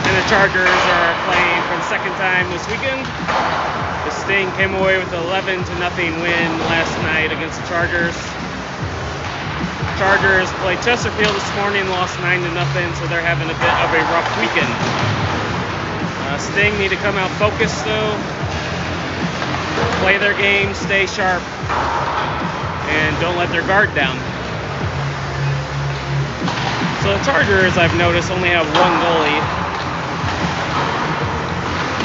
And the Chargers are playing for the second time this weekend. The Sting came away with an 11-0 win last night against the Chargers. Chargers played Chesterfield this morning, lost 9-0, so they're having a bit of a rough weekend. Sting need to come out focused though, play their game, stay sharp, and don't let their guard down. So the Chargers, I've noticed, only have one goalie.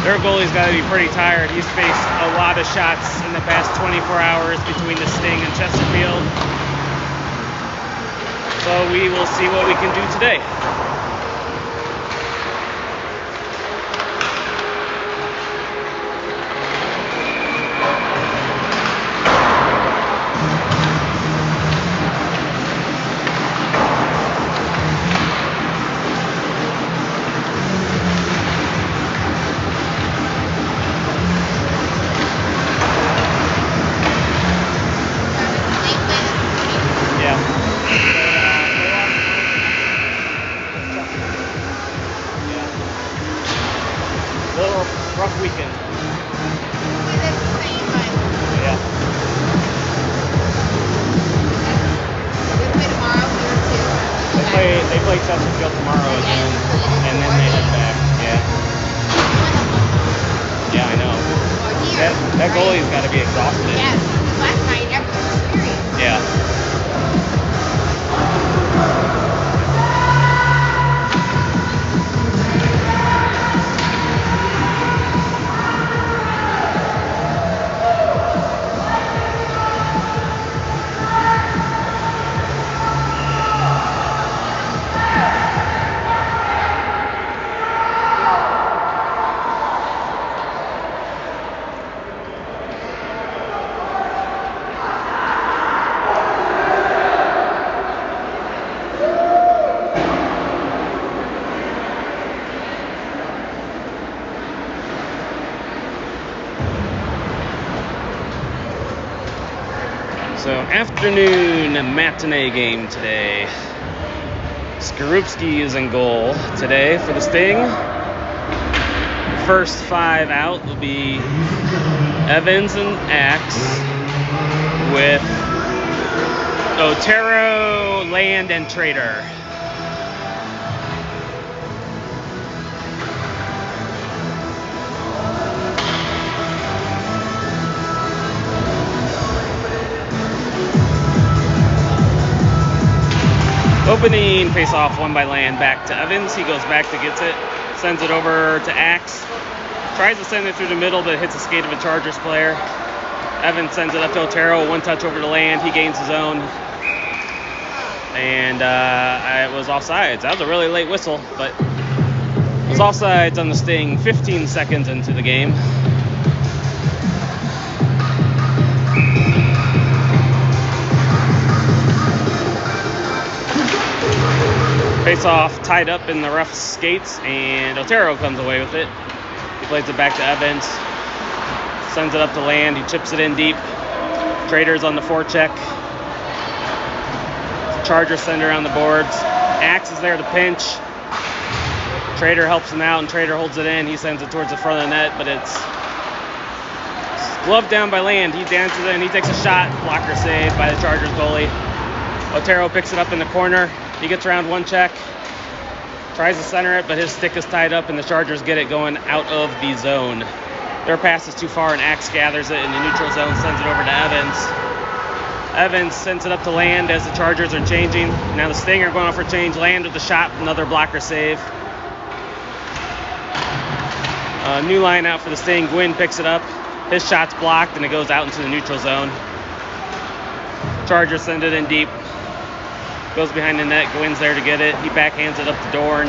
Their goalie's got to be pretty tired. He's faced a lot of shots in the past 24 hours between the Sting and Chesterfield. So we will see what we can do today. Rough weekend. Yeah. We play tomorrow here too. They play Chesterfield tomorrow again, and then they head back. Yeah. Yeah, I know. That goalie's got to be exhausted. Yes. Last night, everyone's experienced. Yeah. So afternoon matinee game today. Skorupski is in goal today for the Sting. First five out will be Evans and Axe with Otero, Land, and Trader. Opening face-off won by Land, back to Evans. He goes back to gets it, sends it over to Axe. Tries to send it through the middle, but hits the skate of a Chargers player. Evans sends it up to Otero, one touch over to Land. He gains his own. And it was offsides. That was a really late whistle, but it was offsides on the Sting 15 seconds into the game. Face-off tied up in the rough skates, and Otero comes away with it. He plays it back to Evans, sends it up to Land. He chips it in deep. Trader's on the forecheck. Chargers send it around the boards. Axe is there to pinch. Trader helps him out, and Trader holds it in. He sends it towards the front of the net, but it's gloved down by Land. He dances in. He takes a shot. Blocker saved by the Chargers goalie. Otero picks it up in the corner. He gets around one check, tries to center it, but his stick is tied up, and the Chargers get it going out of the zone. Their pass is too far, and Axe gathers it in the neutral zone, sends it over to Evans. Evans sends it up to Land as the Chargers are changing. Now the Sting are going off for change. Land with the shot, another blocker save. New line out for the Sting. Gwynn picks it up. His shot's blocked, and it goes out into the neutral zone. Chargers send it in deep. Goes behind the net. Gwynn's there to get it. He backhands it up to Dorn.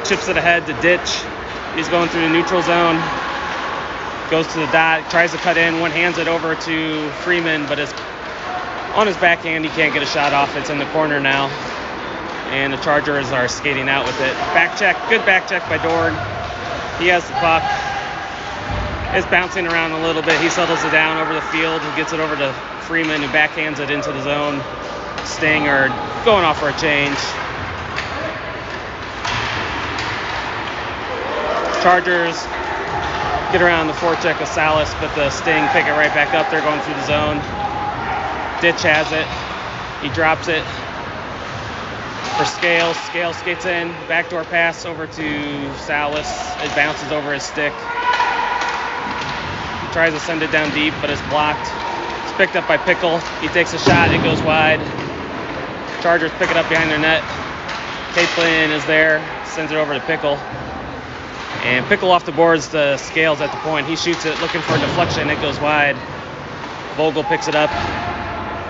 Chips it ahead to Ditch. He's going through the neutral zone. Goes to the dot. Tries to cut in. One hands it over to Freeman, but it's on his backhand. He can't get a shot off. It's in the corner now. And the Chargers are skating out with it. Back check. Good back check by Dorn. He has the puck. It's bouncing around a little bit. He settles it down over the field. He gets it over to Freeman, who backhands it into the zone. Sting are going off for a change. Chargers get around the forecheck of Salas, but the Sting pick it right back up. They're going through the zone. Ditch has it. He drops it for Scales. Scales skates in. Backdoor pass over to Salas. It bounces over his stick. He tries to send it down deep, but it's blocked. It's picked up by Pickle. He takes a shot. It goes wide. Chargers pick it up behind their net. Caitlin is there. Sends it over to Pickle. And Pickle off the boards to Scales at the point. He shoots it looking for a deflection. It goes wide. Vogel picks it up.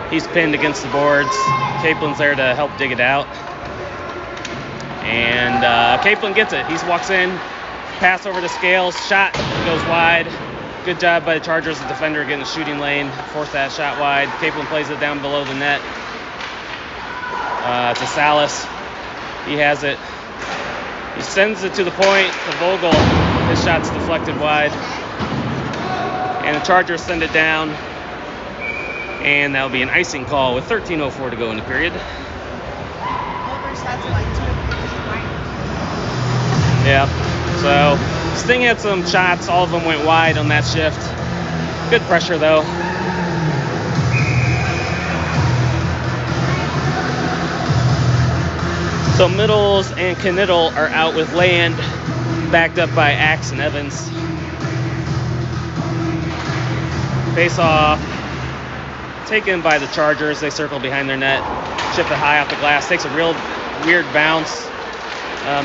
He's pinned against the boards. Caplin's there to help dig it out. And Caplin gets it. He walks in. Pass over to Scales. Shot goes wide. Good job by the Chargers. The defender getting the shooting lane. Force that shot wide. Caplin plays it down below the net. To Salas. He has it. He sends it to the point to Vogel. His shot's deflected wide. And the Chargers send it down. And that'll be an icing call with 13:04 to go in the period. Yeah. So Sting had some shots. All of them went wide on that shift. Good pressure though. So Middles and Knittel are out with Land, backed up by Axe and Evans. Face off, taken by the Chargers. They circle behind their net, chip it high off the glass, takes a real weird bounce.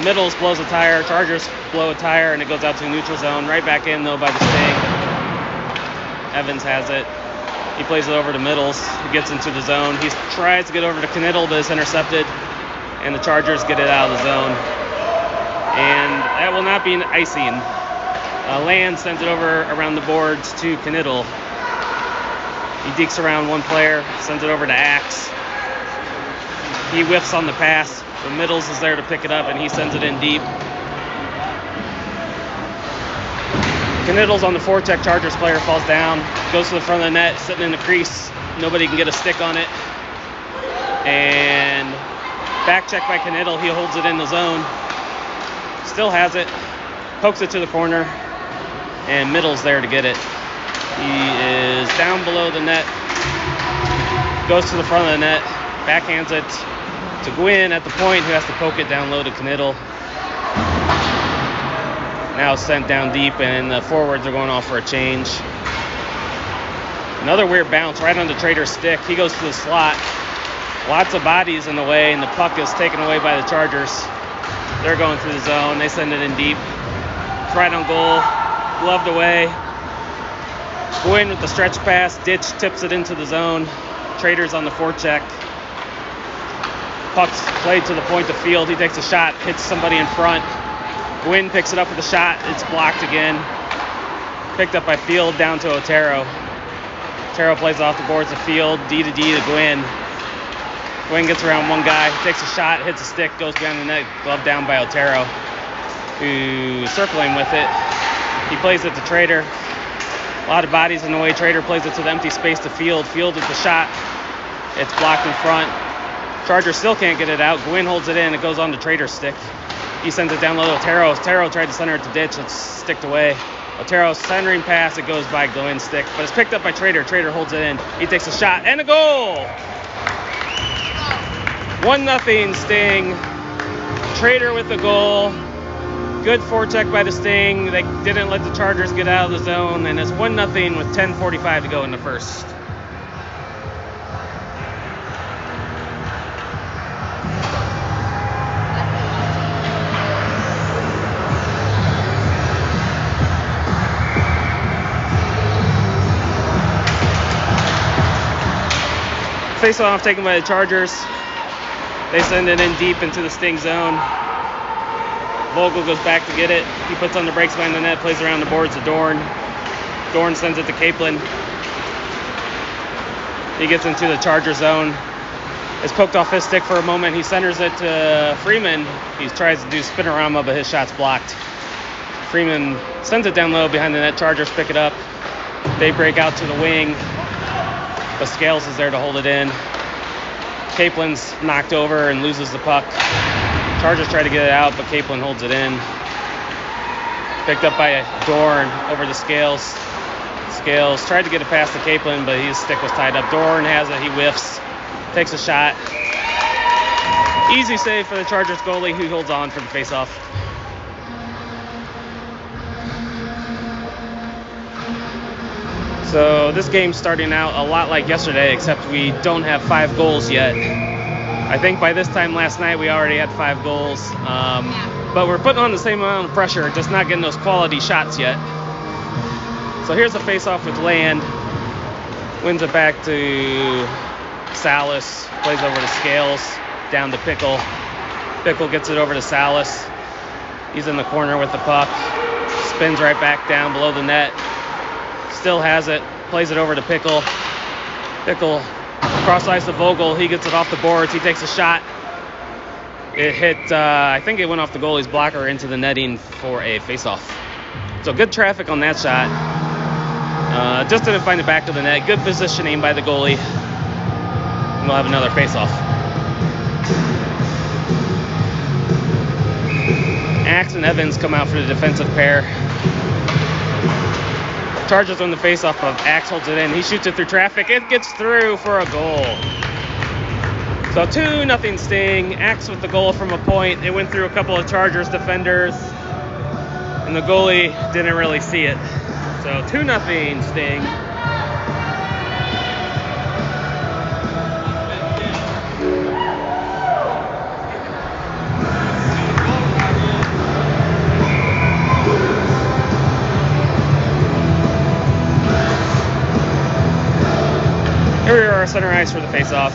Middles blows a tire, Chargers blow a tire, and it goes out to the neutral zone. Right back in though by the Sting. Evans has it. He plays it over to Middles. He gets into the zone. He tries to get over to Knittel, but it's intercepted. And the Chargers get it out of the zone. And that will not be an icing. Land sends it over around the boards to Knittel. He dekes around one player, sends it over to Axe. He whiffs on the pass. The Middles is there to pick it up, and he sends it in deep. Knittel's on the forecheck. Chargers player falls down, goes to the front of the net, sitting in the crease. Nobody can get a stick on it. And back check by Knittel. He holds it in the zone. Still has it. Pokes it to the corner. And Middle's there to get it. He is down below the net. Goes to the front of the net. Backhands it to Gwynn at the point, who has to poke it down low to Knittel. Now sent down deep, and the forwards are going off for a change. Another weird bounce right on the Trader's stick. He goes to the slot. Lots of bodies in the way, and the puck is taken away by the Chargers. They're going through the zone. They send it in deep. It's right on goal. Gloved away. Gwynn with the stretch pass. Ditch tips it into the zone. Trader's on the forecheck. Puck's played to the point of field. He takes a shot, hits somebody in front. Gwynn picks it up with a shot. It's blocked again. Picked up by Field down to Otero. Otero plays off the boards of Field. D to Gwynn. Gwynn gets around one guy, takes a shot, hits a stick, goes behind the net, gloved down by Otero, who's circling with it. He plays it to Trader. A lot of bodies in the way. Trader plays it to the empty space to Field. Field with the shot. It's blocked in front. Chargers still can't get it out. Gwynn holds it in. It goes on to Trader's stick. He sends it down low to Otero. Otero tried to center it to Ditch. It's sticked away. Otero's centering pass. It goes by Gwynn's stick, but it's picked up by Trader. Trader holds it in. He takes a shot and a goal! 1-0 Sting. Trader with the goal. Good forecheck by the Sting. They didn't let the Chargers get out of the zone, and it's 1-0 with 10:45 to go in the first. Face-off taken by the Chargers. They send it in deep into the Sting zone. Vogel goes back to get it. He puts on the brakes behind the net, plays around the boards to Dorn. Dorn sends it to Caplin. He gets into the Charger zone. It's poked off his stick for a moment. He centers it to Freeman. He tries to do spinorama, but his shot's blocked. Freeman sends it down low behind the net. Chargers pick it up. They break out to the wing, but Scales is there to hold it in. Caplin's knocked over and loses the puck. Chargers try to get it out, but Caplin holds it in. Picked up by Dorn over the Scales. Scales tried to get it past the Capelin, but his stick was tied up. Dorn has it. He whiffs. Takes a shot. Easy save for the Chargers goalie, who holds on for the faceoff. So this game's starting out a lot like yesterday, except we don't have 5 goals yet. I think by this time last night we already had 5 goals. But we're putting on the same amount of pressure, just not getting those quality shots yet. So here's a face-off with Land. Wins it back to Salas. Plays over to Scales. Down to Pickle. Pickle gets it over to Salas. He's in the corner with the puck. Spins right back down below the net. Still has it. Plays it over to Pickle. Pickle cross ice to Vogel. He gets it off the boards. He takes a shot. It hit, I think it went off the goalie's blocker into the netting for a face-off. So good traffic on that shot. Just didn't find it back to the net. Good positioning by the goalie. And we'll have another face-off. Axe and Evans come out for the defensive pair. Chargers win the face-off, but Axe holds it in. He shoots it through traffic. It gets through for a goal. So 2-0 Sting. Axe with the goal from a point. It went through a couple of Chargers defenders, and the goalie didn't really see it. So 2-0 Sting. Here we are, center ice for the face-off.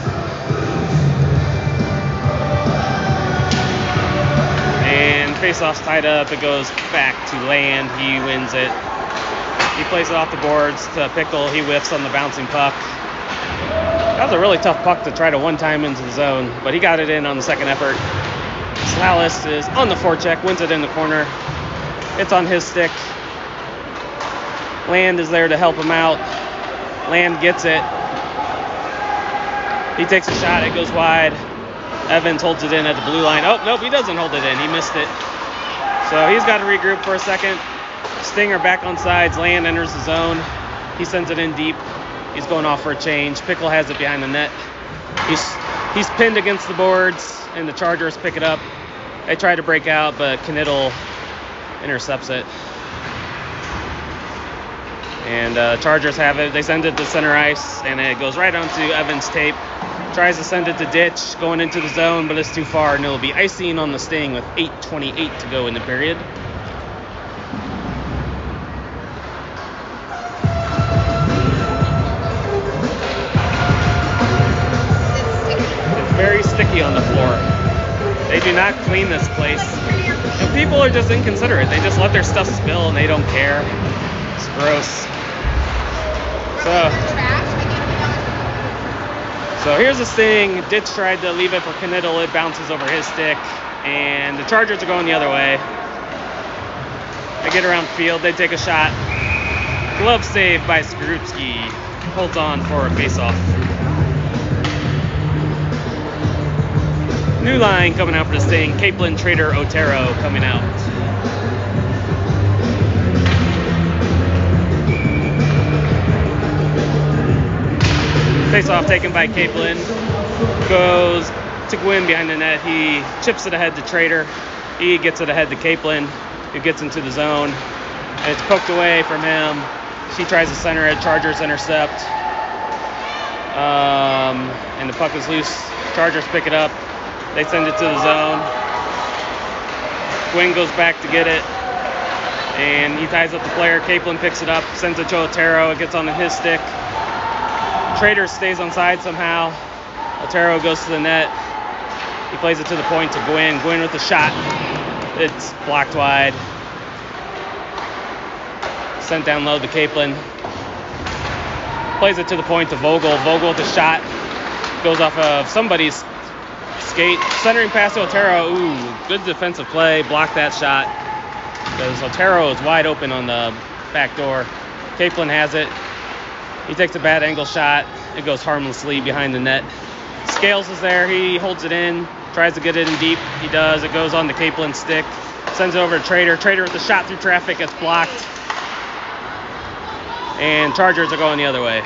And face-off's tied up. It goes back to Land. He wins it. He plays it off the boards to Pickle. He whiffs on the bouncing puck. That was a really tough puck to try to one-time into the zone, but he got it in on the second effort. Salas is on the forecheck, wins it in the corner. It's on his stick. Land is there to help him out. Land gets it. He takes a shot. It goes wide. Evans holds it in at the blue line. Oh, nope, he doesn't hold it in. He missed it. So he's got to regroup for a second. Stinger back on sides. Land enters the zone. He sends it in deep. He's going off for a change. Pickle has it behind the net. He's pinned against the boards, and the Chargers pick it up. They try to break out, but Knittel intercepts it. And Chargers have it. They send it to center ice, and it goes right onto Evans' tape. Tries to send it to Ditch, going into the zone, but it's too far, and it'll be icing on the Sting with 8:28 to go in the period. It's very sticky on the floor. They do not clean this place. And people are just inconsiderate. They just let their stuff spill, and they don't care. It's gross. So here's the Sting. Ditch tried to leave it for Knittel. It bounces over his stick, and the Chargers are going the other way. They get around field. They take a shot. Glove save by Skorupski. Holds on for a face-off. New line coming out for the Sting. Capelin, Trader, Otero coming out. Face-off taken by Capelin. Goes to Gwynn behind the net. He chips it ahead to Trader. He gets it ahead to Capelin, who gets into the zone. And it's poked away from him. She tries to center it. Chargers intercept. And the puck is loose. Chargers pick it up. They send it to the zone. Gwynn goes back to get it. And he ties up the player. Capelin picks it up, sends it to Otero. It gets on his stick. Trader stays on side somehow. Otero goes to the net. He plays it to the point to Gwynn. Gwynn with the shot. It's blocked wide. Sent down low to Capelin. Plays it to the point to Vogel. Vogel with the shot. Goes off of somebody's skate. Centering pass to Otero. Ooh, good defensive play. Blocked that shot. Because Otero is wide open on the back door. Capelin has it. He takes a bad angle shot. It goes harmlessly behind the net. Scales is there. He holds it in. Tries to get it in deep. He does. It goes on the Capelin stick. Sends it over to Trader. Trader with the shot through traffic gets blocked. And Chargers are going the other way.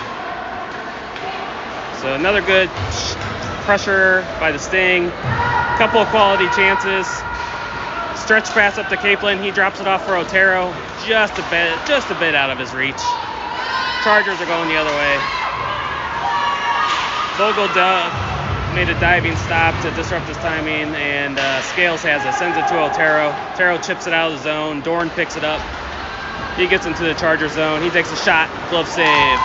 So another good pressure by the Sting. Couple of quality chances. Stretch pass up to Capelin. He drops it off for Otero. Just a bit out of his reach. Chargers are going the other way. Vogel made a diving stop to disrupt his timing, and Scales has it. Sends it to Otero. Otero chips it out of the zone. Dorn picks it up. He gets into the Charger zone. He takes a shot. Glove save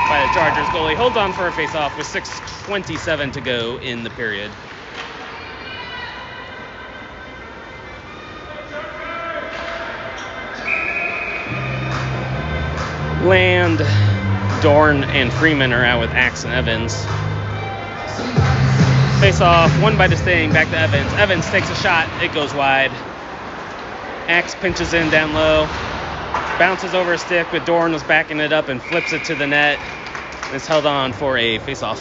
by the Chargers goalie. Holds on for a face-off with 6:27 to go in the period. Land, Dorn, and Freeman are out with Axe and Evans. Face-off, won by the Sting, back to Evans. Evans takes a shot. It goes wide. Axe pinches in down low. Bounces over a stick, but Dorn was backing it up and flips it to the net. And it's held on for a face-off.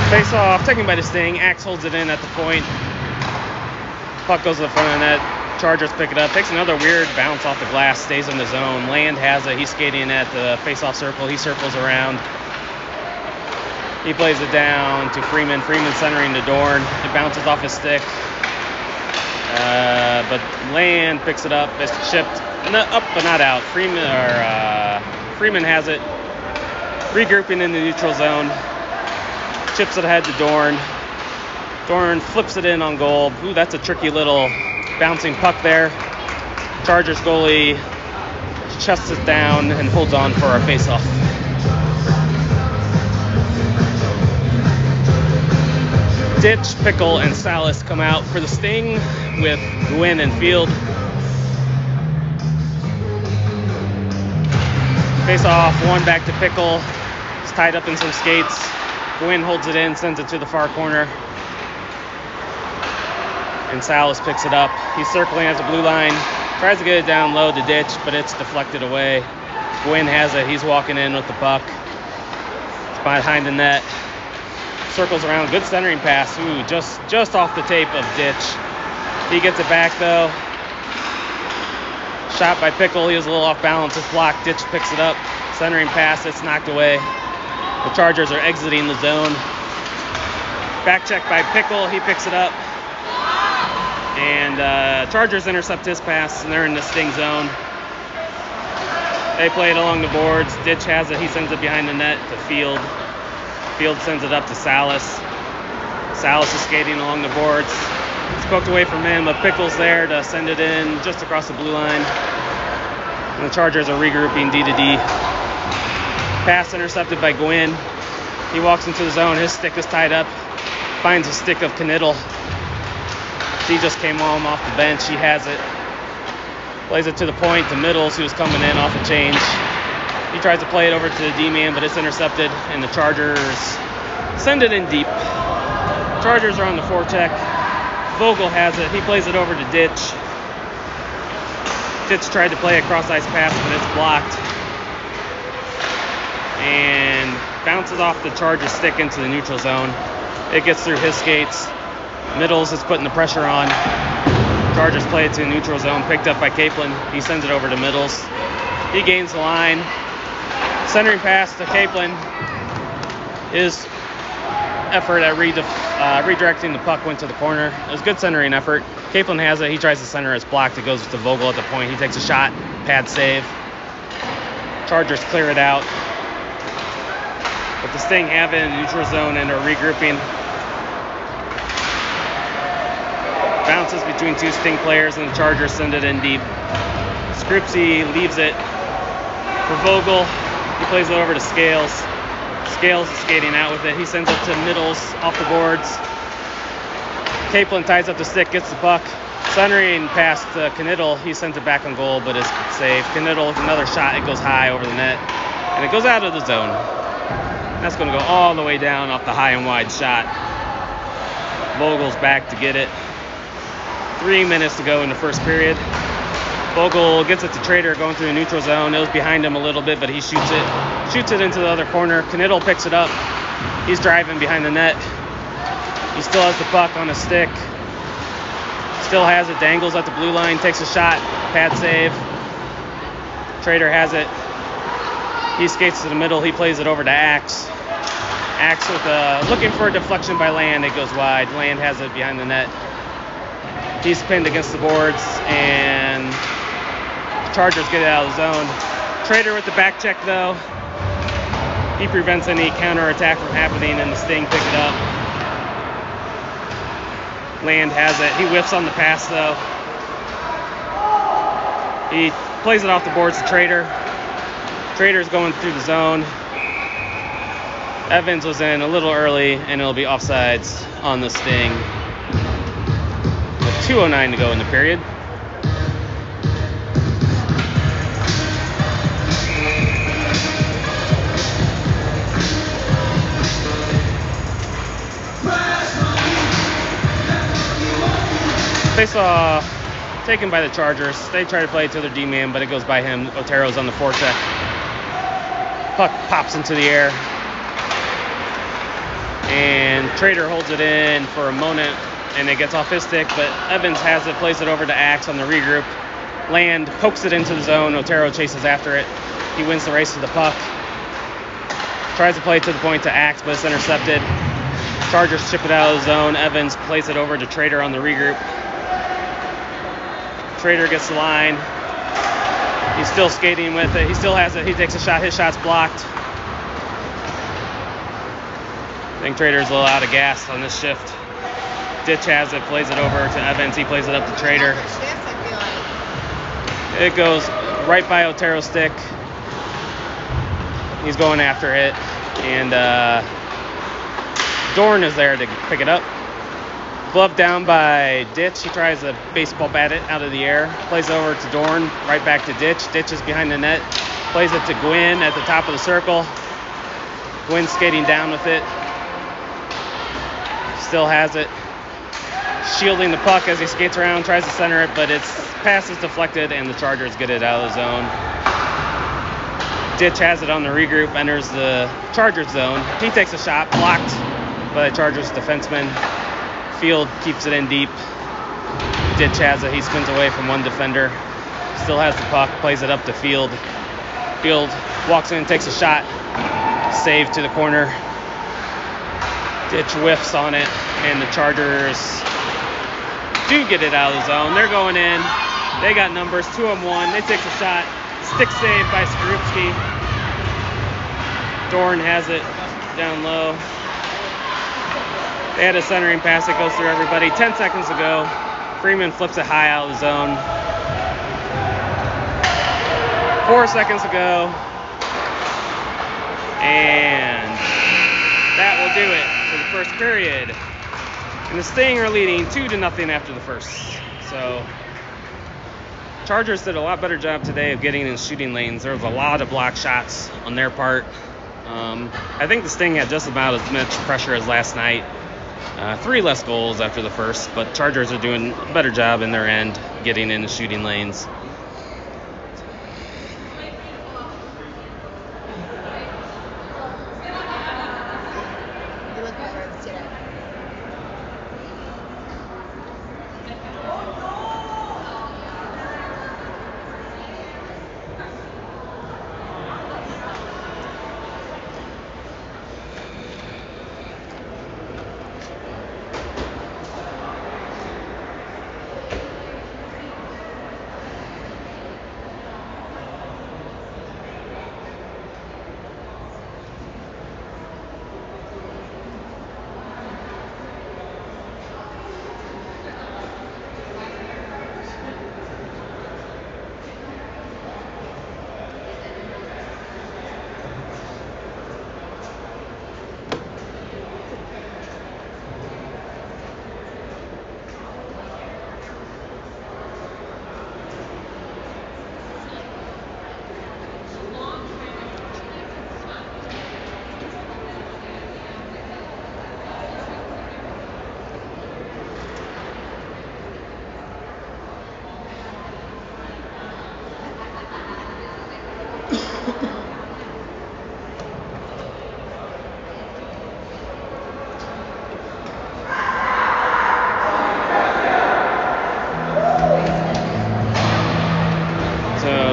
Face-off, taken by the Sting. Axe holds it in at the point. Puck goes to the front of the net. Chargers pick it up. Takes another weird bounce off the glass. Stays in the zone. Land has it. He's skating at the face-off circle. He circles around. He plays it down to Freeman. Freeman centering to Dorn. It bounces off his stick. But Land picks it up. It's chipped. Up but not out. Freeman has it. Regrouping in the neutral zone. Chips it ahead to Dorn. Dorn flips it in on goal. Ooh, that's a tricky little bouncing puck there. Chargers goalie chests it down and holds on for a face-off. Ditch, Pickle, and Salas come out for the Sting with Gwynn and Field. Face-off, one back to Pickle. He's tied up in some skates. Gwynn holds it in, sends it to the far corner. And Salas picks it up. He's circling as a blue line. Tries to get it down low to Ditch, but it's deflected away. Gwynn has it. He's walking in with the puck. It's behind the net. Circles around. Good centering pass. Ooh, just off the tape of Ditch. He gets it back, though. Shot by Pickle. He was a little off balance. It's blocked. Ditch picks it up. Centering pass. It's knocked away. The Chargers are exiting the zone. Back check by Pickle. He picks it up. And Chargers intercept his pass, and they're in the Sting zone. They play it along the boards. Ditch has it. He sends it behind the net to Field. Field sends it up to Salas. Salas is skating along the boards. It's poked away from him, but Pickle's there to send it in just across the blue line. And the Chargers are regrouping D to D. Pass intercepted by Gwynn. He walks into the zone. His stick is tied up. Finds a stick of Knittel. He just came home off the bench. He has it. Plays it to the point to Middles, who's coming in off a change. He tries to play it over to the D-man, but it's intercepted, and the Chargers send it in deep. Chargers are on the forecheck. Vogel has it. He plays it over to Ditch. Ditch tried to play a cross-ice pass, but it's blocked. And bounces off the Chargers stick into the neutral zone. It gets through his skates. Middles is putting the pressure on. Chargers play it to the neutral zone, picked up by Capelin. He sends it over to Middles. He gains the line. Centering pass to Capelin. His effort at redirecting the puck went to the corner. It was a good centering effort. Capelin has it. He tries to center. It's blocked. It goes to Vogel at the point. He takes a shot. Pad save. Chargers clear it out. But the Sting have it in the neutral zone and are regrouping. Bounces between two Sting players, and the Chargers send it in deep. Scripsy leaves it for Vogel. He plays it over to Scales. Scales is skating out with it. He sends it to Middles off the boards. Capelin ties up the stick, gets the puck. Centering past Knittel. He sends it back on goal, but it's safe. Knittel with another shot. It goes high over the net, and it goes out of the zone. That's going to go all the way down off the high and wide shot. Vogel's back to get it. 3 minutes to go in the first period. Vogel gets it to Trader going through the neutral zone. It was behind him a little bit, but he shoots it into the other corner. Knittel picks it up. He's driving behind the net. He still has the puck on a stick. Still has it, dangles at the blue line, takes a shot, pad save. Trader has it. He skates to the middle. He plays it over to Axe. Axe with looking for a deflection by Land. It goes wide. Land has it behind the net. He's pinned against the boards, and Chargers get it out of the zone. Trader with the back check, though. He prevents any counterattack from happening, and the Sting pick it up. Land has it. He whiffs on the pass, though. He plays it off the boards to Trader. Trader's going through the zone. Evans was in a little early, and it'll be offsides on the Sting. With 2:09 to go in the period. Face-off taken by the Chargers. They try to play it to their D-man, but it goes by him. Otero's on the forecheck. Puck pops into the air. And Trader holds it in for a moment, and it gets off his stick, but Evans has it, plays it over to Axe on the regroup. Land pokes it into the zone. Otero chases after it. He wins the race to the puck. Tries to play it to the point to Axe, but it's intercepted. Chargers chip it out of the zone. Evans plays it over to Trader on the regroup. Trader gets the line. He's still skating with it. He still has it. He takes a shot. His shot's blocked. I think Trader's a little out of gas on this shift. Ditch has it, plays it over to Evans. He plays it up to Trader. It goes right by Otero's stick. He's going after it. And Dorn is there to pick it up. Glove down by Ditch. He tries to baseball bat it out of the air. Plays over to Dorn. Right back to Ditch. Ditch is behind the net. Plays it to Gwynn at the top of the circle. Gwynn skating down with it. Still has it. Shielding the puck as he skates around. Tries to center it, but its pass is deflected, and the Chargers get it out of the zone. Ditch has it on the regroup. Enters the Chargers zone. He takes a shot. Blocked by the Chargers defenseman. Field keeps it in deep. Ditch has it. He spins away from one defender. Still has the puck. Plays it up to Field. Field walks in and takes a shot. Save to the corner. Ditch whiffs on it, and the Chargers do get it out of the zone. They're going in. They got numbers. 2-on-1. They take a shot. Stick save by Skorupski. Dorn has it down low. They had a centering pass that goes through everybody. 10 seconds to go. Freeman flips it high out of the zone. 4 seconds to go. And that will do it for the first period. And the Sting are leading 2-0 after the first. So Chargers did a lot better job today of getting in shooting lanes. There was a lot of block shots on their part. I think the Sting had just about as much pressure as last night. 3 less goals after the first, but Chargers are doing a better job in their end getting in the shooting lanes.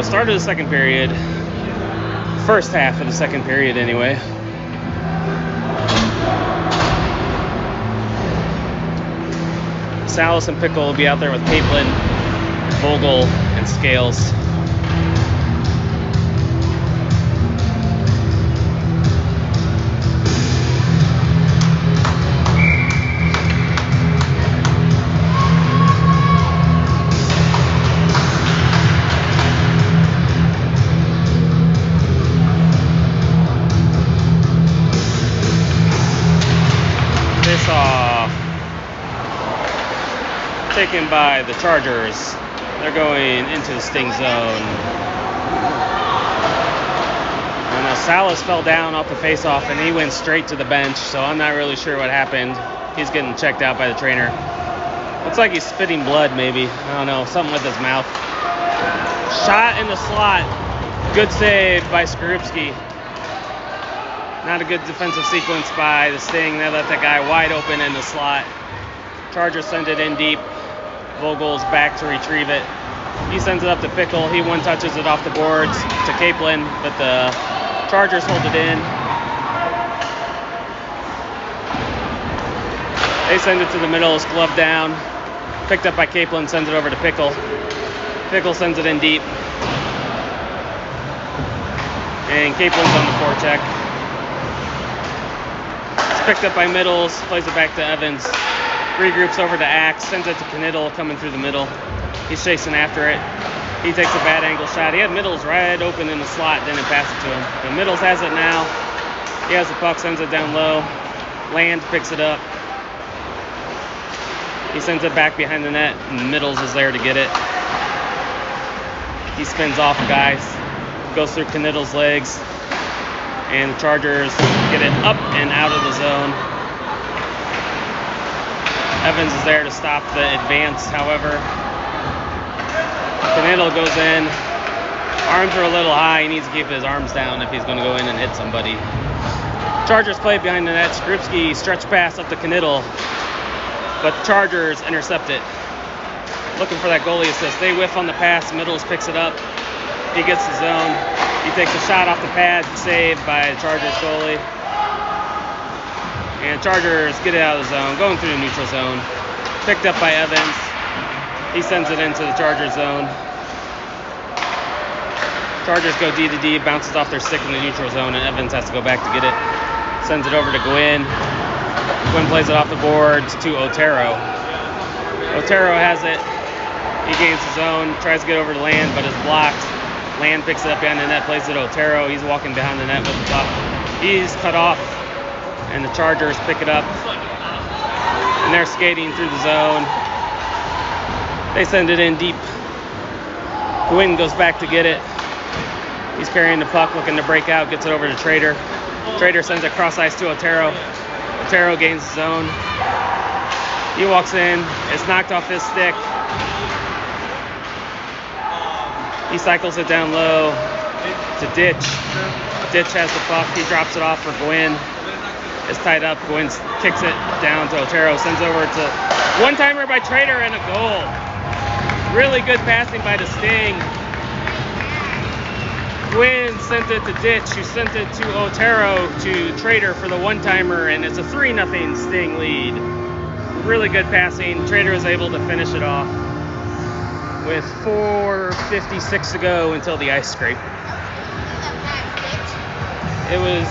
So start of the second period, first half of the second period anyway. Salas and Pickle will be out there with Capelin, Vogel, and Scales. Face-off taken by the Chargers. They're going into the sting zone. And now Salas fell down off the face-off and he went straight to the bench, so I'm not really sure what happened. He's getting checked out by the trainer. Looks like he's spitting blood maybe. I don't know, something with his mouth. Shot in the slot. Good save by Skorupski. Not a good defensive sequence by the Sting. They left that guy wide open in the slot. Chargers send it in deep. Vogel's back to retrieve it. He sends it up to Pickle. He one-touches it off the boards to Capelin, but the Chargers hold it in. They send it to the middle. It's gloved down. Picked up by Capelin, sends it over to Pickle. Pickle sends it in deep. And Caplin's on the forecheck. It's picked up by Middles, plays it back to Evans. Regroups over to Axe, sends it to Knittel coming through the middle. He's chasing after it. He takes a bad angle shot. He had Middles right open in the slot, didn't pass it to him. But Middles has it now. He has the puck, sends it down low. Land picks it up. He sends it back behind the net, and Middles is there to get it. He spins off guys, goes through Knittel's legs, and the Chargers get it up and out of the zone. Evans is there to stop the advance, however. Knittel goes in. Arms are a little high. He needs to keep his arms down if he's going to go in and hit somebody. Chargers play behind the net. Skorupski stretch pass up to Knittel, but the Chargers intercept it. Looking for that goalie assist. They whiff on the pass. Middles picks it up. He gets the zone. He takes a shot off the pad, saved by the Chargers goalie. And Chargers get it out of the zone, going through the neutral zone. Picked up by Evans. He sends it into the Chargers zone. Chargers go D to D, bounces off their stick in the neutral zone, and Evans has to go back to get it. Sends it over to Gwynn. Gwynn plays it off the boards to Otero. Otero has it. He gains the zone, tries to get over to Land, but is blocked. Land picks it up behind the net, plays it to Otero. He's walking behind the net with the puck. He's cut off, and the Chargers pick it up. And they're skating through the zone. They send it in deep. Gwynn goes back to get it. He's carrying the puck, looking to break out, gets it over to Trader. Trader sends it cross ice to Otero. Otero gains the zone. He walks in. It's knocked off his stick. He cycles it down low to Ditch. Ditch has the puck. He drops it off for Gwynn. It's tied up. Gwynn kicks it down to Otero. Sends over to one-timer by Trader and a goal. Really good passing by the Sting. Gwynn sent it to Ditch, who sent it to Otero to Trader for the one-timer, and it's a 3-0 Sting lead. Really good passing. Trader was able to finish it off with 4:56 to go until the ice scrape. It was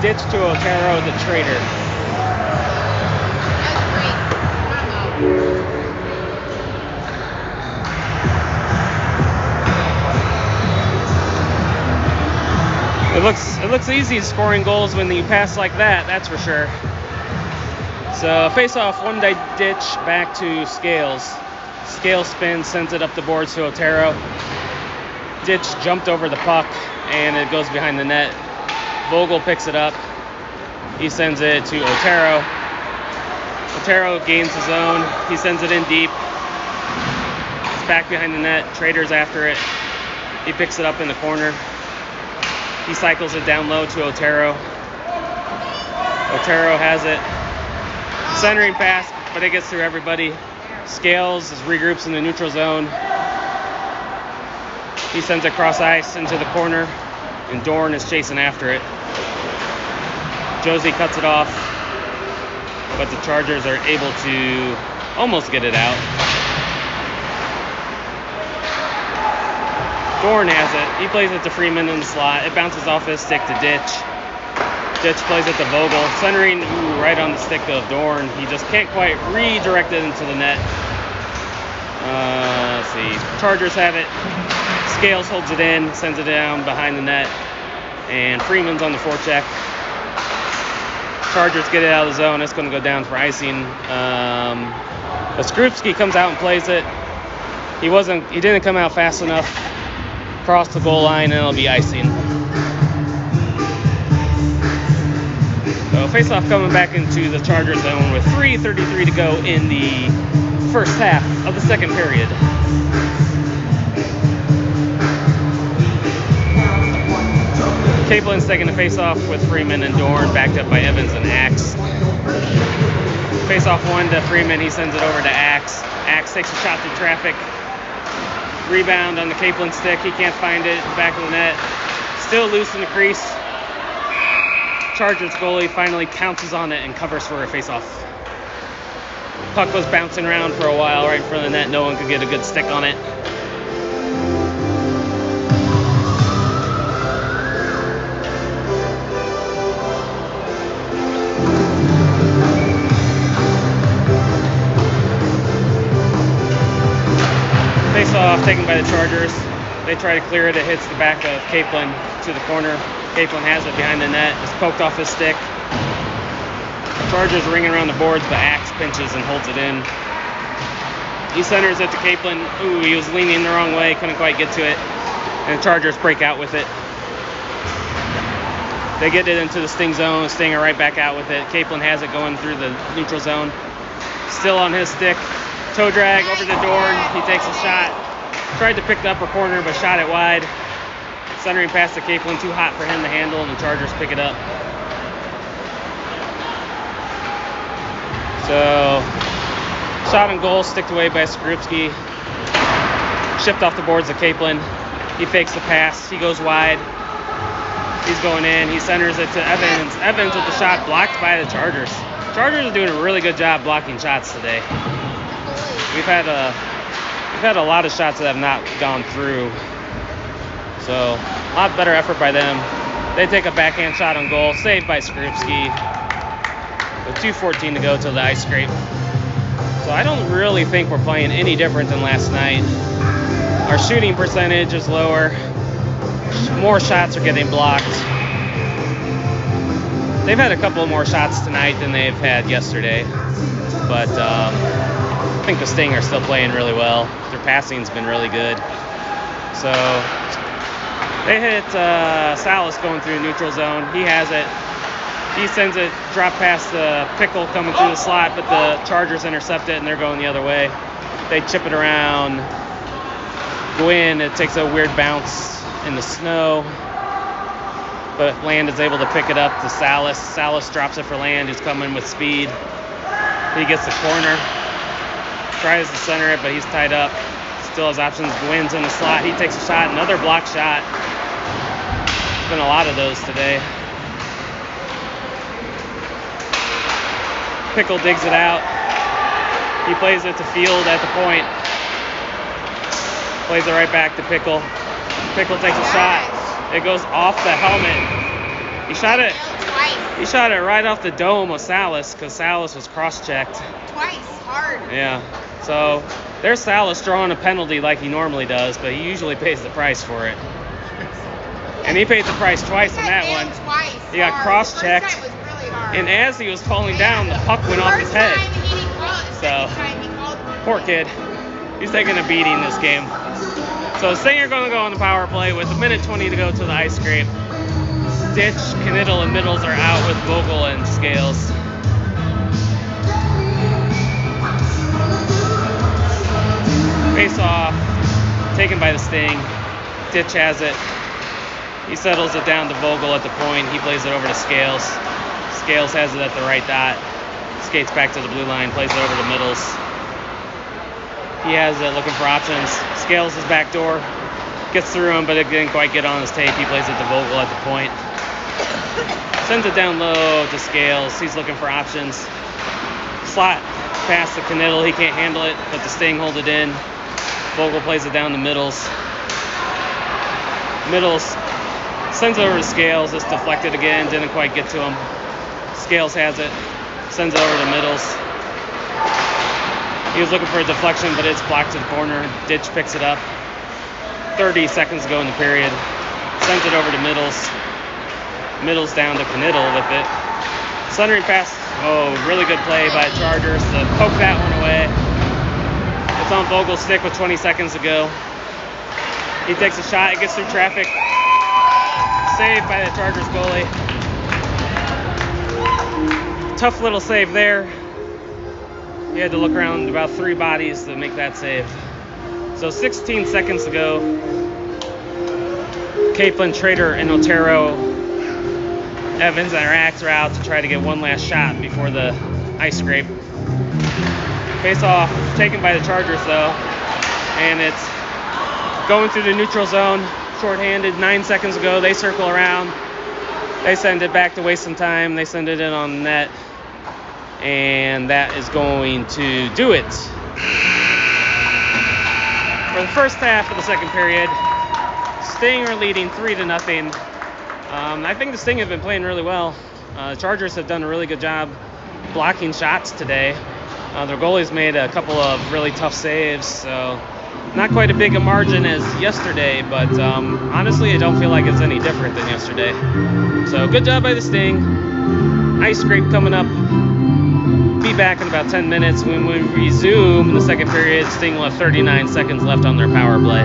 Ditch to Otero to Trader. It looks easy scoring goals when you pass like that, that's for sure. So face-off, one day Ditch back to Scales. Scales spins, sends it up the boards to Otero. Ditch jumped over the puck and it goes behind the net. Vogel picks it up. He sends it to Otero. Otero gains the zone. He sends it in deep. It's back behind the net. Trader's after it. He picks it up in the corner. He cycles it down low to Otero. Otero has it. Centering pass, but it gets through everybody. Scales regroups in the neutral zone. He sends it cross ice into the corner, and Dorn is chasing after it. Josie cuts it off, but the Chargers are able to almost get it out. Dorn has it. He plays it to Freeman in the slot. It bounces off his stick to Ditch. Ditch plays it to Vogel. Centering right on the stick of Dorn. He just can't quite redirect it into the net. Let's see. Chargers have it. Scales holds it in, sends it down behind the net. And Freeman's on the forecheck. Chargers get it out of the zone. It's going to go down for icing. But Skrupski comes out and plays it. He didn't come out fast enough. Cross the goal line, and it'll be icing. So face-off coming back into the Charger zone with 3:33 to go in the first half of the second period. Caplin's taking the face-off with Freeman and Dorn, backed up by Evans and Axe. Face-off one to Freeman. He sends it over to Axe. Axe takes a shot through traffic. Rebound on the Caplin stick. He can't find it. Back of the net. Still loose in the crease. Chargers goalie finally pounces on it and covers for a face-off. Puck was bouncing around for a while right in front of the net. No one could get a good stick on it. Face-off taken by the Chargers. They try to clear it. It hits the back of Caplin to the corner. Caplin has it behind the net. It's poked off his stick. Chargers ringing around the boards, but Axe pinches and holds it in. He centers it to Caplin. Ooh, he was leaning the wrong way. Couldn't quite get to it. And the Chargers break out with it. They get it into the Sting zone. Stinger right back out with it. Caplin has it going through the neutral zone. Still on his stick. Toe drag over the door. He takes a shot. Tried to pick the upper corner, but shot it wide. Centering pass to Caplin, too hot for him to handle, and the Chargers pick it up. So, shot on goal, sticked away by Skrupski. Shipped off the boards to Caplin. He fakes the pass. He goes wide. He's going in. He centers it to Evans. Evans with the shot blocked by the Chargers. Chargers are doing a really good job blocking shots today. We've had a lot of shots that have not gone through. So, a lot better effort by them. They take a backhand shot on goal, saved by Skrupski. With 2:14 to go till the ice scrape. So I don't really think we're playing any different than last night. Our shooting percentage is lower. More shots are getting blocked. They've had a couple more shots tonight than they've had yesterday. But I think the Sting are still playing really well. Their passing's been really good. So they hit Salas going through neutral zone. He has it. He sends it, drop past the Pickle coming through the slot, but the Chargers intercept it and they're going the other way. They chip it around. Gwynn, it takes a weird bounce in the snow, but Land is able to pick it up to Salas. Salas drops it for Land, who's coming with speed. He gets the corner. Tries to center it, but he's tied up. Still has options. Gwynn's in the slot. He takes a shot. Another block shot. There's been a lot of those today. Pickle digs it out. He plays it to Field at the point. Plays it right back to Pickle. Pickle takes a shot. It goes off the helmet. He shot it. He shot it right off the dome of Salas because Salas was cross-checked. Twice, hard. Yeah. So there's Salas drawing a penalty like he normally does, but he usually pays the price for it. And he paid the price twice in that one. Twice. He got cross-checked. The first time was really hard. And as he was falling down, the puck went off his head. So, poor kid. He's taking a beating this game. So Stinger going to go on the power play with 1:20 to go to the ice scrape. Ditch, Knittel, and Middles are out with Vogel and Scales. Face off, taken by the Sting. Ditch has it. He settles it down to Vogel at the point. He plays it over to Scales. Scales has it at the right dot. Skates back to the blue line, plays it over to Middles. He has it looking for options. Scales is back door. Gets through him, but it didn't quite get on his tape. He plays it to Vogel at the point. Sends it down low to Scales. He's looking for options. Slot pass to Knittel. He can't handle it, but the Sting hold it in. Vogel plays it down to Middles. Middles sends it over to Scales. It's deflected again. Didn't quite get to him. Scales has it. Sends it over to Middles. He was looking for a deflection, but it's blocked to the corner. Ditch picks it up. 30 seconds to go in the period. Sends it over to Middles. Middles down to Knittel with it. Centering pass. Oh, really good play by Chargers to poke that one away. It's on Vogel's stick with 20 seconds to go. He takes a shot. It gets through traffic. Saved by the Chargers goalie. Tough little save there. He had to look around about 3 bodies to make that save. So 16 seconds to go. Kaplan, Trader, and Otero, Evans, and Rax are out to try to get one last shot before the ice scrape. Face off taken by the Chargers though, and it's going through the neutral zone. Shorthanded. 9 seconds ago. They circle around. They send it back to waste some time. They send it in on the net, and that is going to do it for the first half of the second period. Sting are leading 3-0. I think the Sting have been playing really well. Chargers have done a really good job blocking shots today. Their goalies made a couple of really tough saves, so not quite a big a margin as yesterday, but honestly, I don't feel like it's any different than yesterday. So good job by the Sting. Ice scrape coming up. Be back in about 10 minutes. When we resume in the second period, Sting will have 39 seconds left on their power play.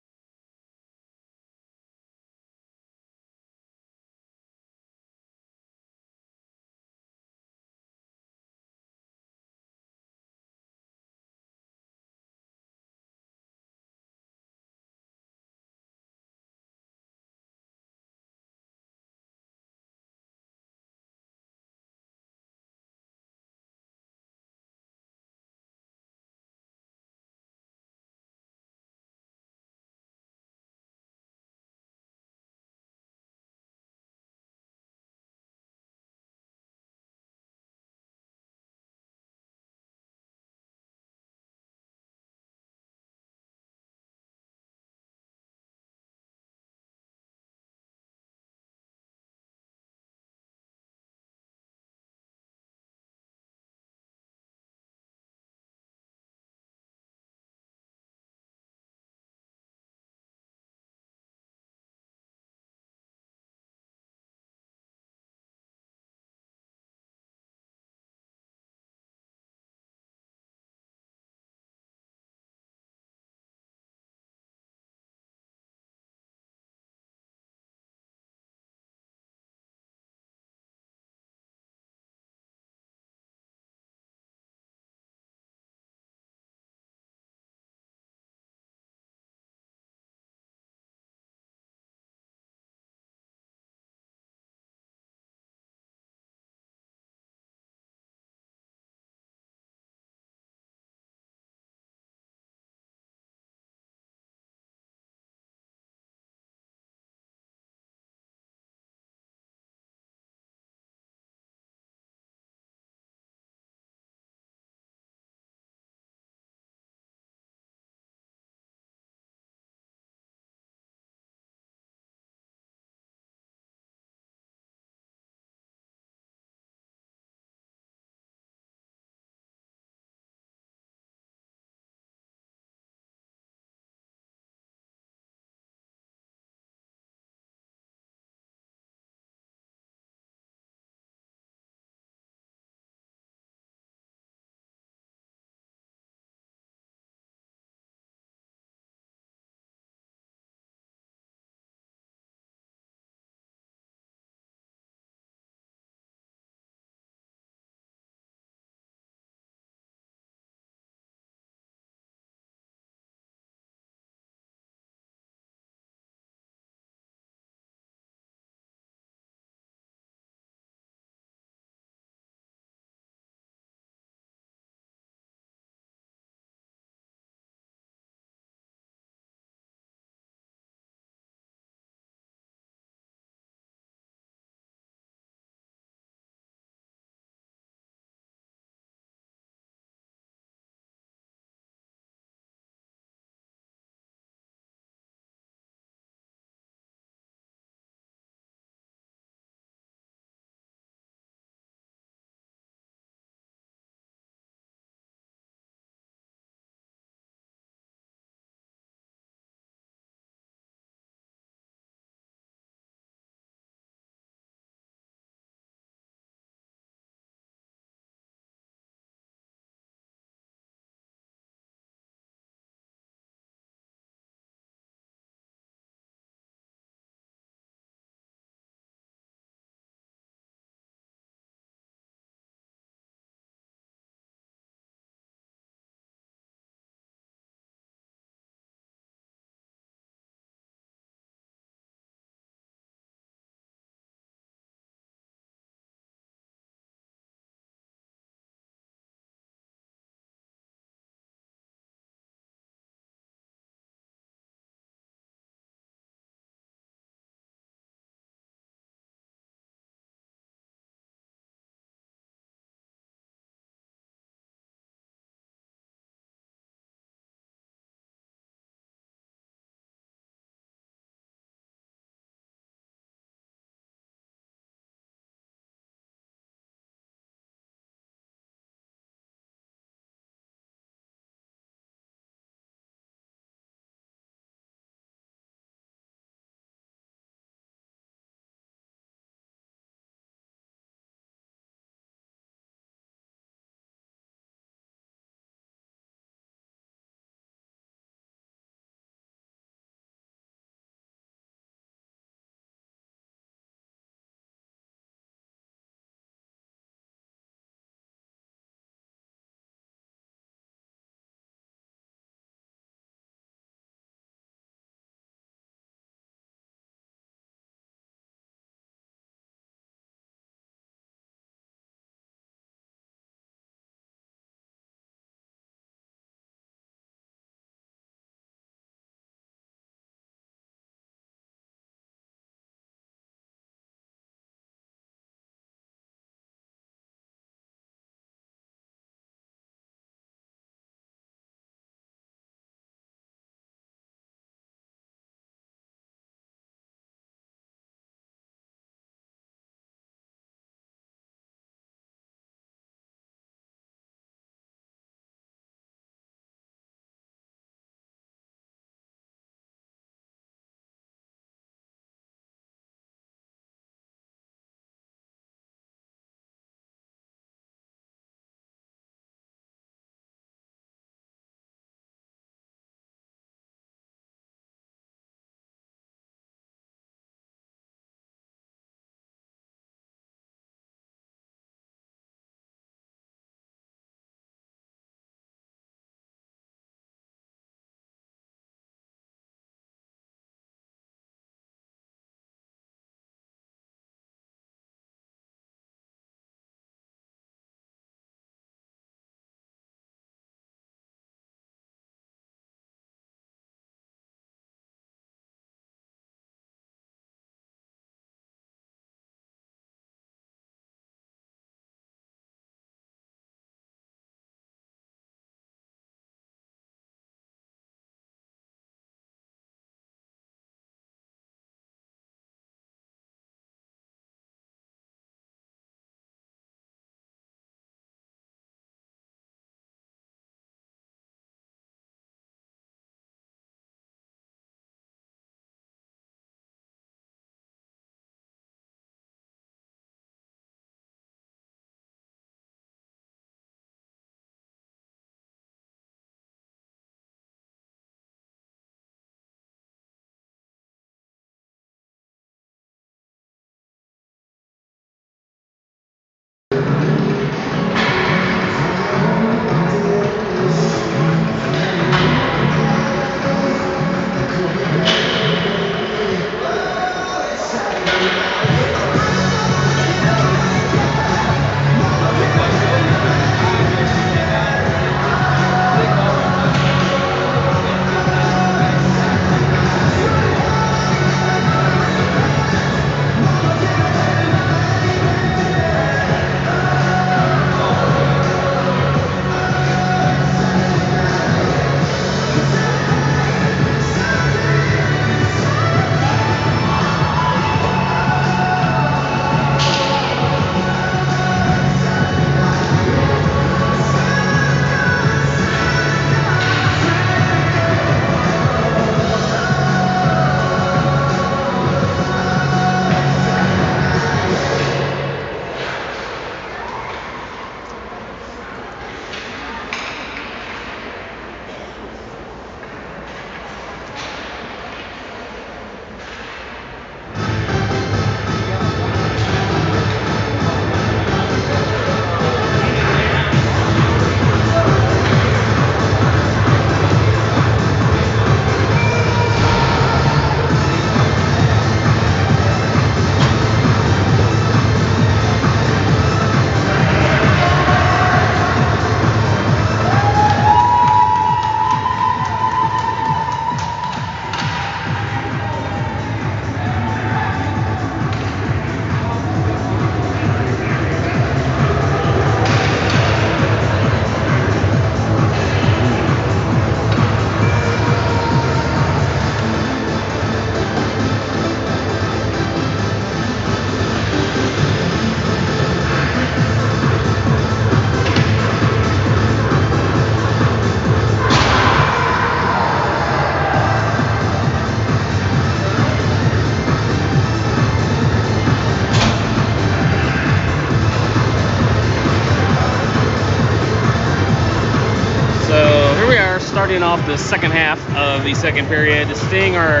starting off the second half of the second period. The Sting are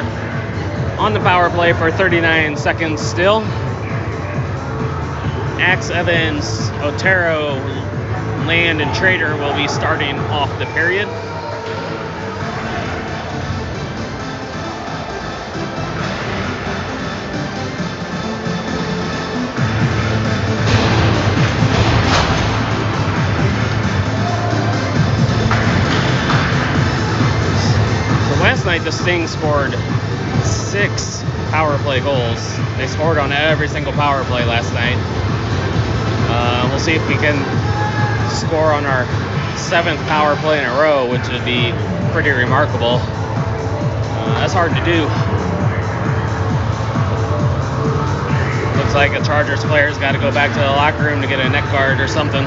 on the power play for 39 seconds still. Axe, Evans, Otero, Land, and Trader will be starting off the period. Last night, the Sting scored 6 power play goals. They scored on every single power play last night. We'll see if we can score on our 7th power play in a row, which would be pretty remarkable. That's hard to do. Looks like a Chargers player's got to go back to the locker room to get a neck guard or something.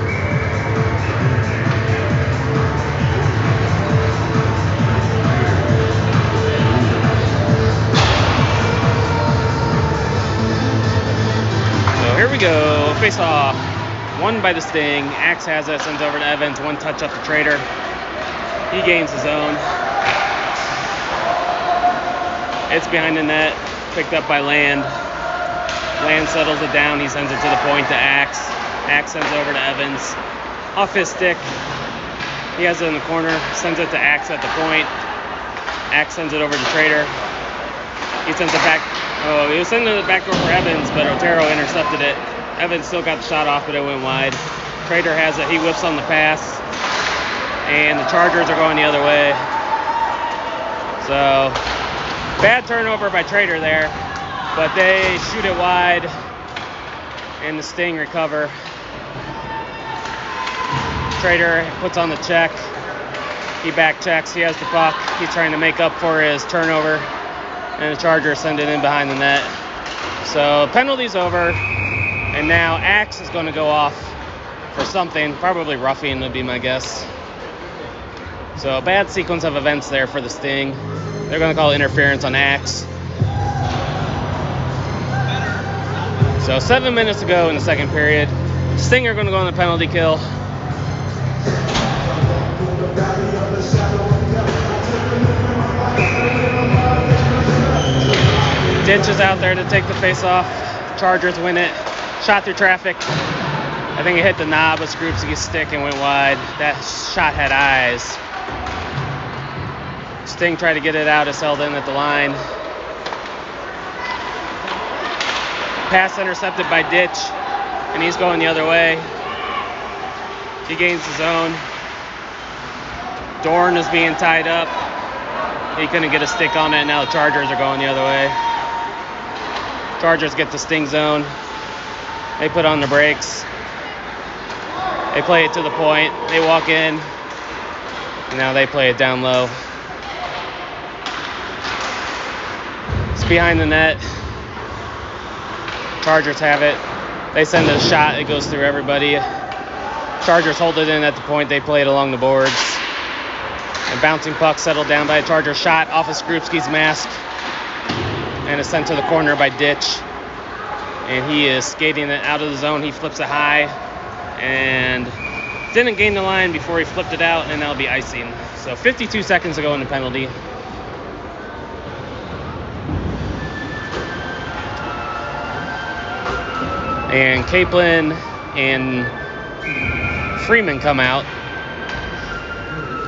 Here we go, face off, won by the Sting. Axe has it, sends over to Evans, 1 touch up to Trader. He gains his own. It's behind the net, picked up by Land. Land settles it down, he sends it to the point to Axe. Axe sends over to Evans. Off his stick, he has it in the corner, sends it to Axe at the point. Axe sends it over to Trader. He sends it back. Oh, he was sending it back over Evans, but Otero intercepted it. Evans still got the shot off, but it went wide. Trader has it. He whips on the pass, and the Chargers are going the other way. So, bad turnover by Trader there, but they shoot it wide, and the Sting recover. Trader puts on the check. He back checks. He has the puck. He's trying to make up for his turnover. And the Chargers send it in behind the net. So penalty's over, and now Axe is going to go off for something, probably roughing would be my guess. So a bad sequence of events there for the Sting. They're going to call interference on Axe. So 7 minutes to go in the second period. Sting are going to go on the penalty kill. Ditch is out there to take the face off. Chargers win it. Shot through traffic. I think it hit the knob of Skrupski's stick and went wide. That shot had eyes. Sting tried to get it out. It's held in at the line. Pass intercepted by Ditch, and he's going the other way. He gains his own. Dorn is being tied up. He couldn't get a stick on it, and now the Chargers are going the other way. Chargers get the Sting zone. They put on the brakes. They play it to the point. They walk in. And now they play it down low. It's behind the net. Chargers have it. They send a shot. It goes through everybody. Chargers hold it in at the point. They play it along the boards. A bouncing puck settled down by a Charger shot off of Skrupski's mask. And is sent to the corner by Ditch. And he is skating it out of the zone. He flips it high and didn't gain the line before he flipped it out, and that'll be icing. So 52 seconds to go in the penalty. And Kaplan and Freeman come out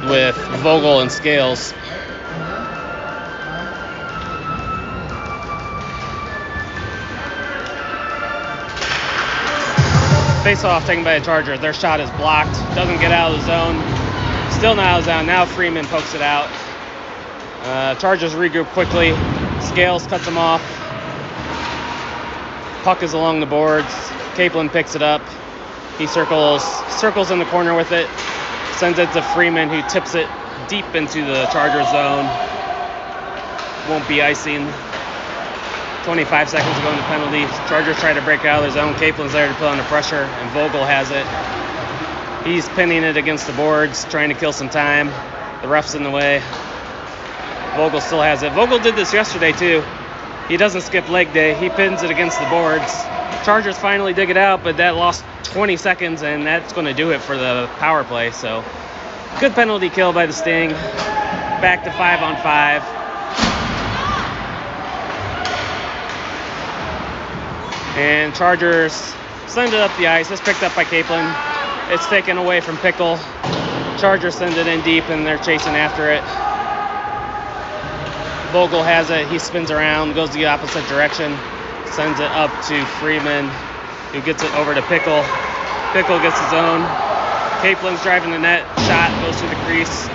with Vogel and Scales. Face-off taken by the Chargers. Their shot is blocked. Doesn't get out of the zone. Still not out of the zone. Now Freeman pokes it out. Chargers regroup quickly. Scales cuts him off. Puck is along the boards. Kaplan picks it up. He circles in the corner with it. Sends it to Freeman, who tips it deep into the Chargers zone. Won't be icing. 25 seconds to go in the penalty. Chargers try to break out of their zone. Kaplan's there to put on the pressure, and Vogel has it. He's pinning it against the boards, trying to kill some time. The ref's in the way. Vogel still has it. Vogel did this yesterday, too. He doesn't skip leg day. He pins it against the boards. Chargers finally dig it out, but that lost 20 seconds, and that's going to do it for the power play. So, good penalty kill by the Sting. back to 5-on-5. And Chargers send it up the ice. It's picked up by Capelin. It's taken away from Pickle. Chargers send it in deep, and they're chasing after it. Vogel has it. He spins around, goes the opposite direction, sends it up to Freeman, who gets it over to Pickle. Pickle gets his own. Capelin's driving the net. Shot goes through the crease.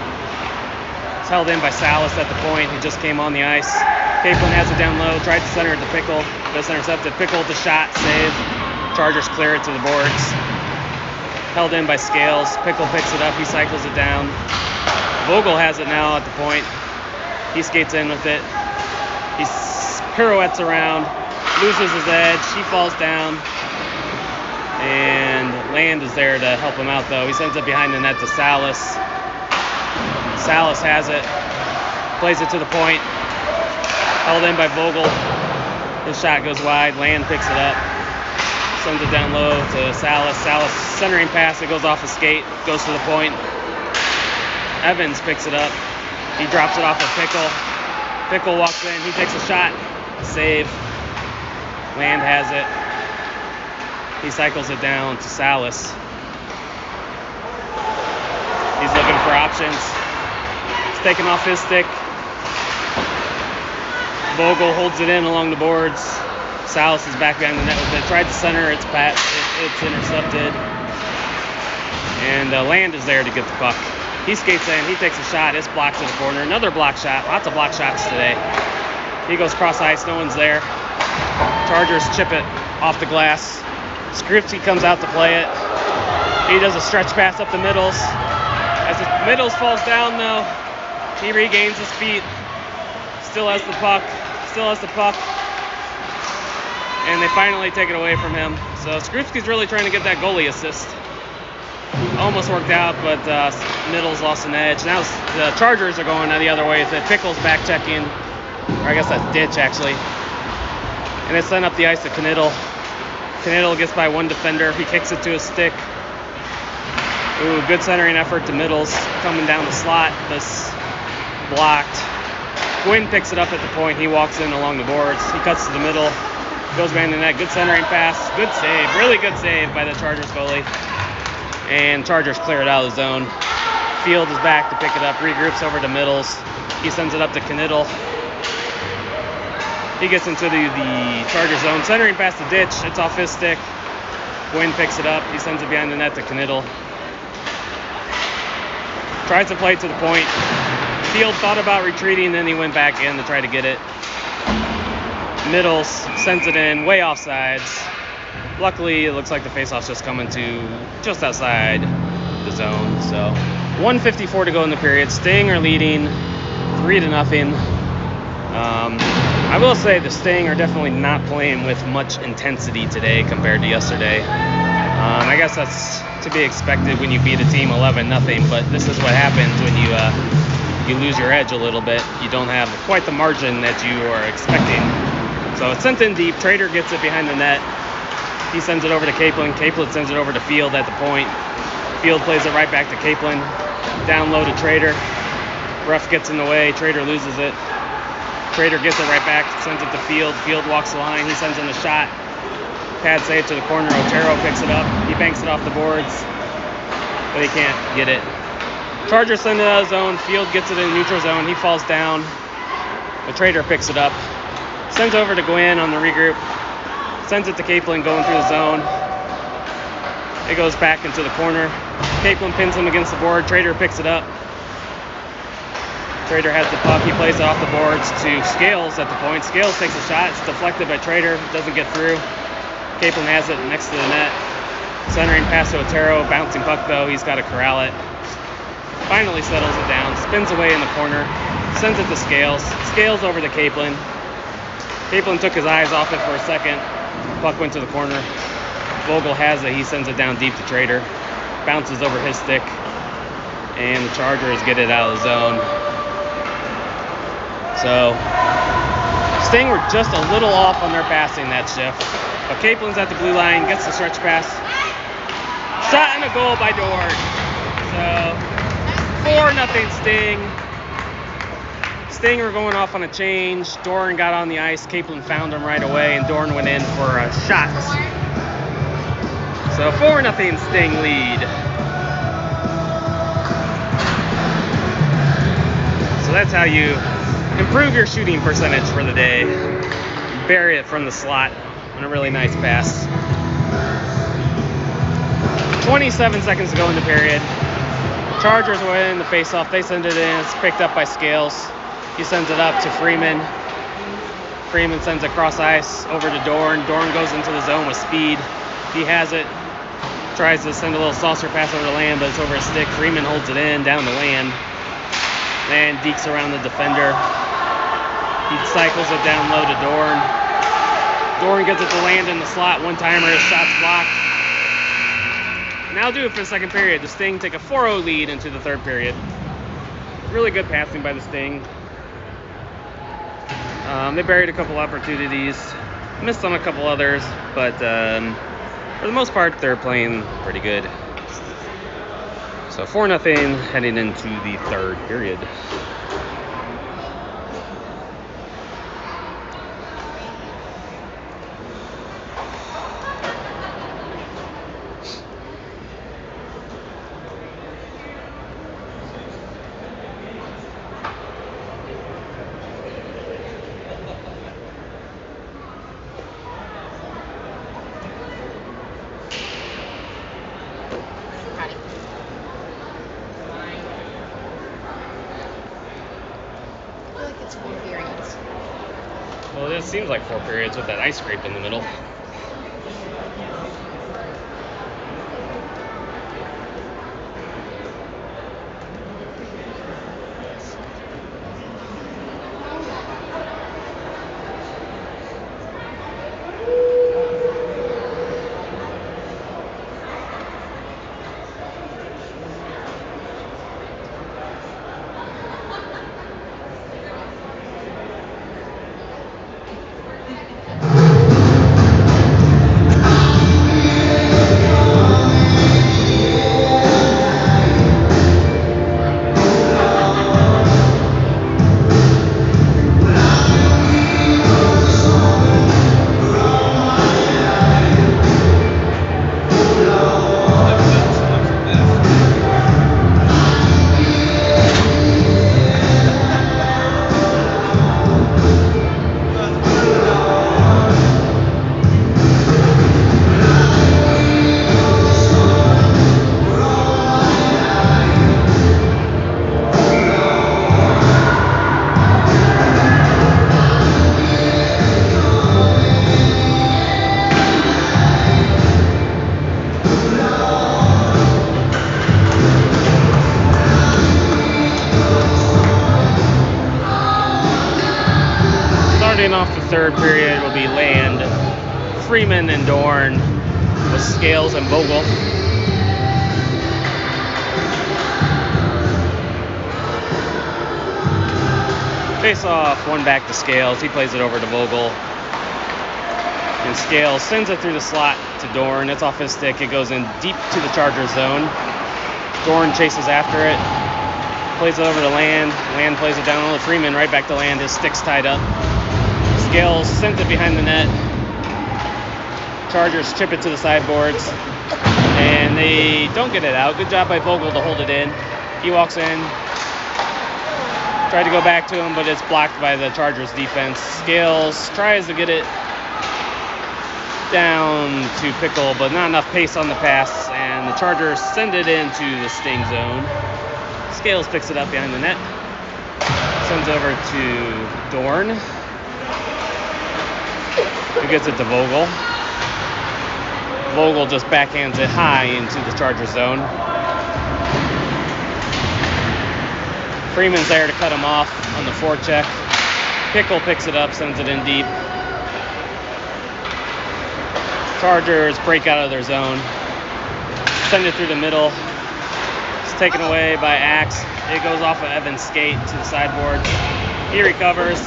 It's held in by Salas at the point. He just came on the ice. Capelin has it down low. Tried to center it to Pickle. Just intercepted. Pickle with the shot. Save. Chargers clear it to the boards. Held in by Scales. Pickle picks it up. He cycles it down. Vogel has it now at the point. He skates in with it. He pirouettes around. Loses his edge. He falls down. And Land is there to help him out, though. He sends it behind the net to Salas. Salas has it. Plays it to the point. Held in by Vogel. His shot goes wide. Land picks it up. Sends it down low to Salas. Salas centering pass. It goes off his skate. Goes to the point. Evans picks it up. He drops it off of Pickle. Pickle walks in. He takes a shot. Save. Land has it. He cycles it down to Salas. He's looking for options. It's taken off his stick. Vogel holds it in along the boards. Salas is back behind the net with it. Tried to center. It's intercepted. And Land is there to get the puck. He skates in. He takes a shot. It's blocked to the corner. Another block shot. Lots of block shots today. He goes cross ice. No one's there. Chargers chip it off the glass. Skripsky comes out to play it. He does a stretch pass up the middles. As the middles falls down, though, he regains his feet. Still has the puck. And they finally take it away from him. So Skripsky's really trying to get that goalie assist. Almost worked out, but Middles lost an edge. Now the Chargers are going the other way. The Pickle's back checking. Or I guess that's Ditch, actually. And it's sent up the ice to Knittel. Knittel gets by one defender. He kicks it to his stick. Ooh, good centering effort to Middles. Coming down the slot. This blocked. Gwynn picks it up at the point. He walks in along the boards. He cuts to the middle. Goes behind the net. Good centering pass. Good save. Really good save by the Chargers goalie. And Chargers clear it out of the zone. Field is back to pick it up. Regroups over to Middles. He sends it up to Knittel. He gets into the Charger zone. Centering pass to Ditch. It's off his stick. Gwynn picks it up. He sends it behind the net to Knittel. Tries to play to the point. Field thought about retreating, then he went back in to try to get it. Middles sends it in, way offsides. Luckily, it looks like the faceoff's just coming to just outside the zone. So 1:54 to go in the period. Sting are leading 3-0. I will say the Sting are definitely not playing with much intensity today compared to yesterday. I guess that's to be expected when you beat a team 11-0, but this is what happens when you lose your edge a little bit. You don't have quite the margin that you are expecting. So it's sent in deep. Trader gets it behind the net. He sends it over to Capelin. Capelin sends it over to Field at the point. Field plays it right back to Capelin. Down low to Trader. Ruff gets in the way. Trader loses it. Trader gets it right back, sends it to Field. Field walks the line. He sends in the shot. Pad save to the corner. Otero picks it up. He banks it off the boards, but he can't get it. Chargers send it out of zone. Field gets it in the neutral zone. He falls down. The Trader picks it up. Sends over to Gwynn on the regroup. Sends it to Capelin going through the zone. It goes back into the corner. Capelin pins him against the board. Trader picks it up. Trader has the puck. He plays it off the boards to Scales at the point. Scales takes a shot. It's deflected by Trader. Doesn't get through. Capelin has it next to the net. Centering pass to Otero. Bouncing puck, though. He's got to corral it. Finally settles it down. Spins away in the corner. Sends it to Scales. Scales over to Capelin. Capelin took his eyes off it for a second. Puck went to the corner. Vogel has it. He sends it down deep to Trader. Bounces over his stick. And the Chargers get it out of the zone. So, Sting were just a little off on their passing that shift. But Caplin's at the blue line, gets the stretch pass. Shot and a goal by Dort. So, 4-0 Sting. Sting were going off on a change. Dorn got on the ice. Capelin found him right away, and Dorn went in for a shot. So 4-0 Sting lead. So that's how you improve your shooting percentage for the day. Bury it from the slot on a really nice pass. 27 seconds to go in the period. Chargers win the faceoff. They send it in. It's picked up by Scales. He sends it up to Freeman. Freeman sends it cross ice over to Dorn. Dorn goes into the zone with speed. He has it. Tries to send a little saucer pass over to Land, but it's over his stick. Freeman holds it in, down to Land. Land dekes around the defender. He cycles it down low to Dorn. Dorn gets it to Land in the slot. One-timer, his shot's blocked. And that'll do it for the second period. The Sting take a 4-0 lead into the third period. Really good passing by the Sting. They buried a couple opportunities. Missed on a couple others, but for the most part, they're playing pretty good. So 4-0 heading into the third period. Well, it seems like 4 periods with that ice scrape in the middle. Starting off the third period will be Land, Freeman, and Dorn with Scales and Vogel. Face off, one back to Scales. He plays it over to Vogel. And Scales sends it through the slot to Dorn. It's off his stick. It goes in deep to the Chargers zone. Dorn chases after it. Plays it over to Land. Land plays it down to Freeman. Right back to Land. His stick's tied up. Scales sent it behind the net. Chargers chip it to the sideboards. And they don't get it out. Good job by Vogel to hold it in. He walks in. Tried to go back to him, but it's blocked by the Chargers defense. Scales tries to get it down to Pickle, but not enough pace on the pass. And the Chargers send it into the Sting zone. Scales picks it up behind the net. Sends over to Dorn. Who gets it to Vogel. Vogel just backhands it high into the Charger zone. Freeman's there to cut him off on the forecheck. Pickle picks it up, sends it in deep. Chargers break out of their zone. Send it through the middle. It's taken away by Axe. It goes off of Evan's skate to the sideboard. He recovers,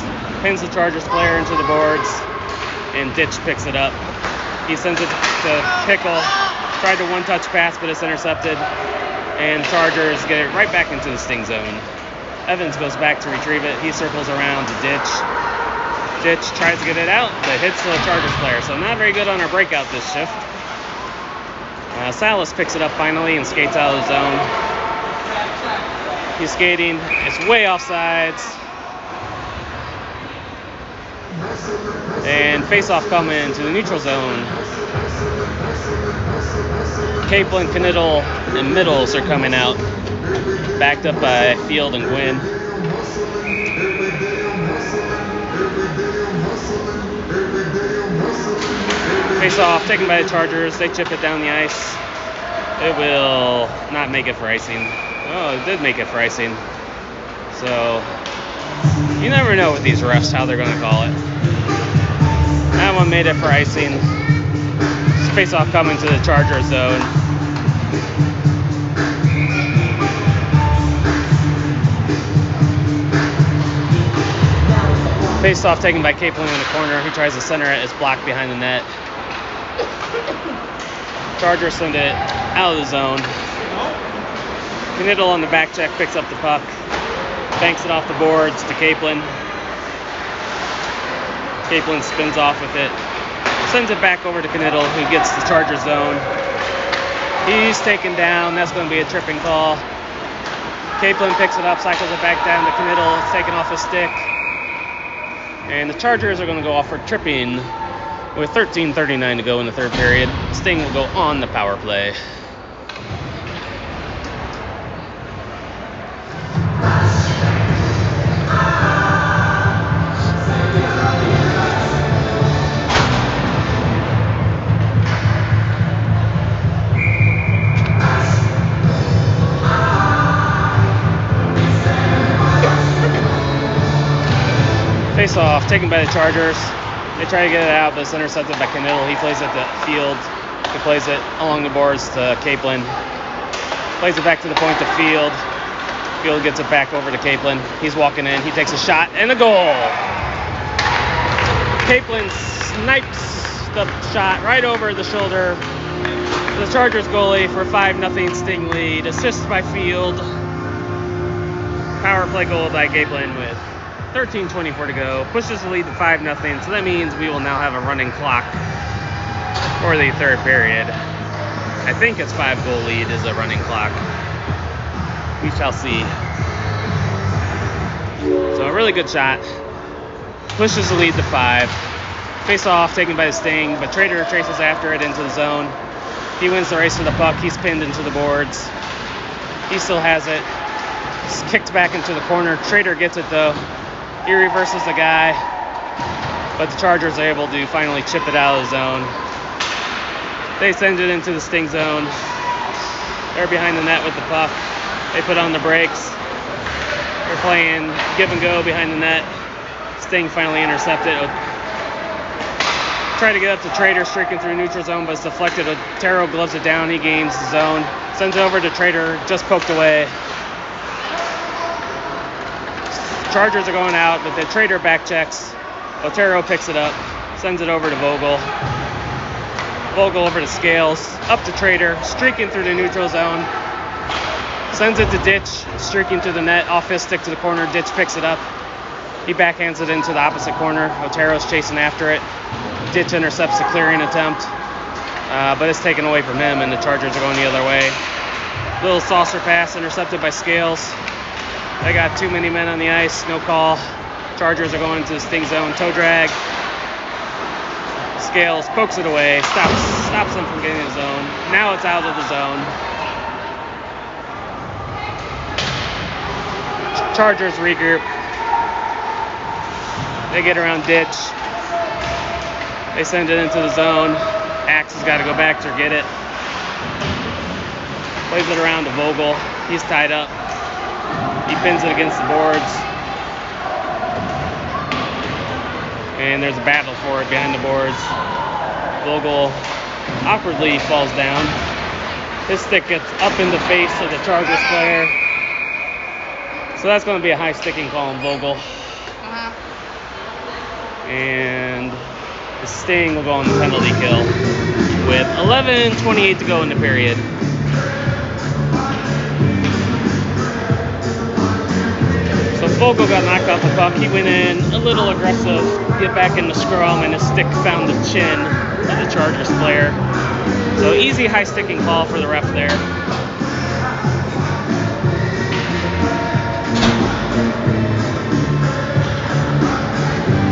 pins the Chargers player into the boards, and Ditch picks it up. He sends it to Pickle. Tried to one-touch pass, but it's intercepted. And Chargers get it right back into the Sting zone. Evans goes back to retrieve it. He circles around to Ditch. Ditch tries to get it out, but hits the Chargers player. So not very good on our breakout this shift. Salas picks it up finally and skates out of the zone. He's skating. It's way offsides. And face-off coming to the neutral zone. Capelin, Kniddle, and Middles are coming out. Backed up by Field and Gwynn. Face-off taken by the Chargers. They chip it down the ice. It will not make it for icing. Oh, it did make it for icing. So, you never know with these refs how they're going to call it. That one made it for icing. Face-off coming to the Chargers zone. Face-off taken by Capelin in the corner. He tries to center it. It's blocked behind the net. Chargers send it out of the zone. Kniddle on the back check picks up the puck. Banks it off the boards to Capelin. Capelin spins off with it. Sends it back over to Kniddle, who gets the Charger zone. He's taken down. That's going to be a tripping call. Capelin picks it up, cycles it back down to Kniddle. It's taken off his stick. And the Chargers are going to go off for tripping with 13:39 to go in the third period. Sting will go on the power play. Face-off taken by the Chargers. They try to get it out, but it's intercepted by Kniddle. He plays it to Field. He plays it along the boards to Capelin. Plays it back to the point to Field. Field gets it back over to Capelin. He's walking in. He takes a shot and a goal. Capelin snipes the shot right over the shoulder. The Chargers goalie for 5-0 Sting lead. Assist by Field. Power play goal by Capelin with 13:24 to go. Pushes the lead to 5-0. So that means we will now have a running clock for the third period. I think it's 5-goal lead is a running clock. We shall see. So a really good shot. Pushes the lead to 5. Face off taken by the Sting, but Trader traces after it into the zone. He wins the race to the puck. He's pinned into the boards. He still has it. It's kicked back into the corner. Trader gets it though. He reverses the guy, but the Chargers are able to finally chip it out of the zone. They send it into the Sting zone. They're behind the net with the puck. They put on the brakes. They're playing give and go behind the net. Sting finally intercepted. Try to get up to Trader, streaking through neutral zone, but it's deflected. Otero gloves it down. He gains the zone. Sends it over to Trader, just poked away. Chargers are going out, but the Trader back checks. Otero picks it up, sends it over to Vogel. Vogel over to Scales, up to Trader, streaking through the neutral zone. Sends it to Ditch, streaking through the net, off his stick to the corner. Ditch picks it up. He backhands it into the opposite corner. Otero's chasing after it. Ditch intercepts the clearing attempt, but it's taken away from him, and the Chargers are going the other way. Little saucer pass intercepted by Scales. They got too many men on the ice, no call. Chargers are going to the Sting zone, toe drag. Scales pokes it away, stops them from getting in the zone. Now it's out of the zone. Chargers regroup. They get around Ditch. They send it into the zone. Axe has got to go back to get it. Plays it around to Vogel. He's tied up. He pins it against the boards. And there's a battle for it behind the boards. Vogel awkwardly falls down. His stick gets up in the face of the Chargers player. So that's going to be a high sticking call on Vogel. And the Sting will go on the penalty kill with 11:28 to go in the period. Vogel got knocked off the puck. He went in a little aggressive, get back in the scrum, and his stick found the chin of the Chargers player. So easy high sticking call for the ref there.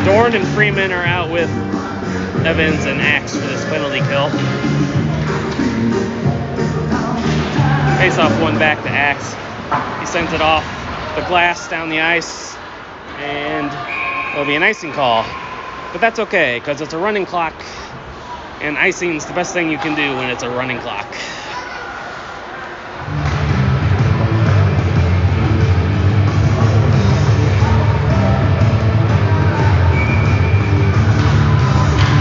Dorn and Freeman are out with Evans and Axe for this penalty kill. Face-off one back to Axe. He sends it off the glass down the ice, and it'll be an icing call. But that's okay, because it's a running clock, and icing's the best thing you can do when it's a running clock.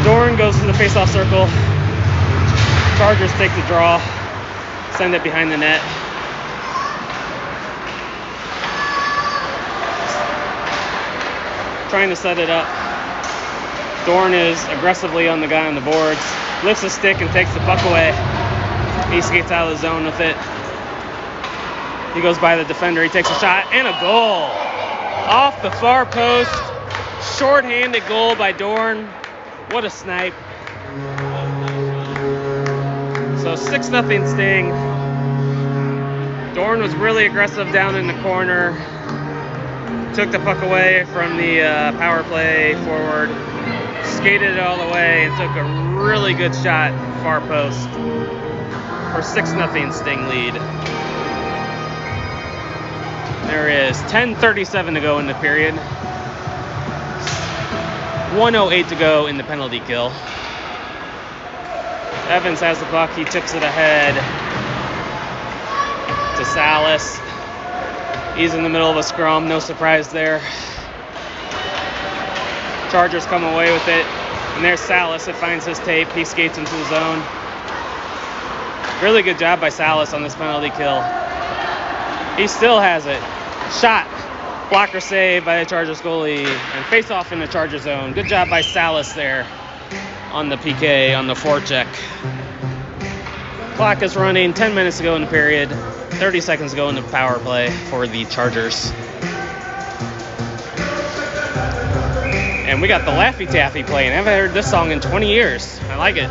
Dorn goes to the face-off circle. Chargers take the draw, send it behind the net. Trying to set it up. Dorn is aggressively on the guy on the boards, lifts his stick and takes the puck away. He skates out of the zone with it. He goes by the defender, he takes a shot, and a goal! Off the far post, short-handed goal by Dorn. What a snipe. So 6-0 Sting. Dorn was really aggressive down in the corner. Took the puck away from the power play forward. Skated it all the way and took a really good shot far post for 6-0 Sting lead. There is 10:37 to go in the period. 1:08 to go in the penalty kill. Evans has the puck. He tips it ahead to Salas. He's in the middle of a scrum. No surprise there. Chargers come away with it. And there's Salas. It finds his tape. He skates into the zone. Really good job by Salas on this penalty kill. He still has it. Shot. Blocker save by the Chargers goalie. And face off in the Charger zone. Good job by Salas there on the PK, on the forecheck. Clock is running. 10 minutes to go in the period. 30 seconds to go in the power play for the Chargers. And we got the Laffy Taffy playing. I haven't heard this song in 20 years. I like it.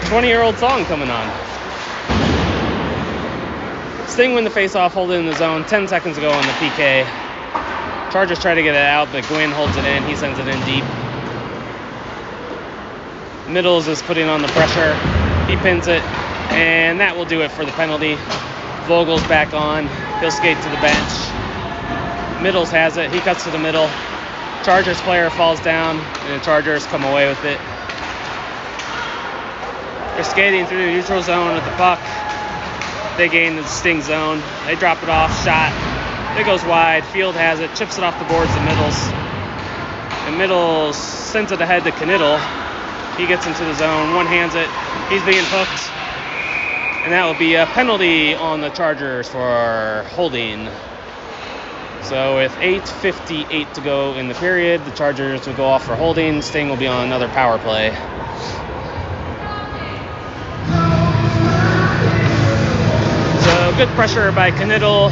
20-year-old song coming on. Sting win the face-off, hold it in the zone. 10 seconds to go on the PK. Chargers try to get it out, but Gwynn holds it in. He sends it in deep. Middles is putting on the pressure. He pins it, and that will do it for the penalty. Vogel's back on. He'll skate to the bench. Middles has it. He cuts to the middle. Chargers player falls down, and the Chargers come away with it. They're skating through the neutral zone with the puck. They gain the Sting zone. They drop it off. Shot. It goes wide. Field has it. Chips it off the boards to Middles. And Middles sends it ahead to Knittel. He gets into the zone. One hands it. He's being hooked. And that will be a penalty on the Chargers for holding. So with 8:58 to go in the period, the Chargers will go off for holding. Sting will be on another power play. So good pressure by Knittel.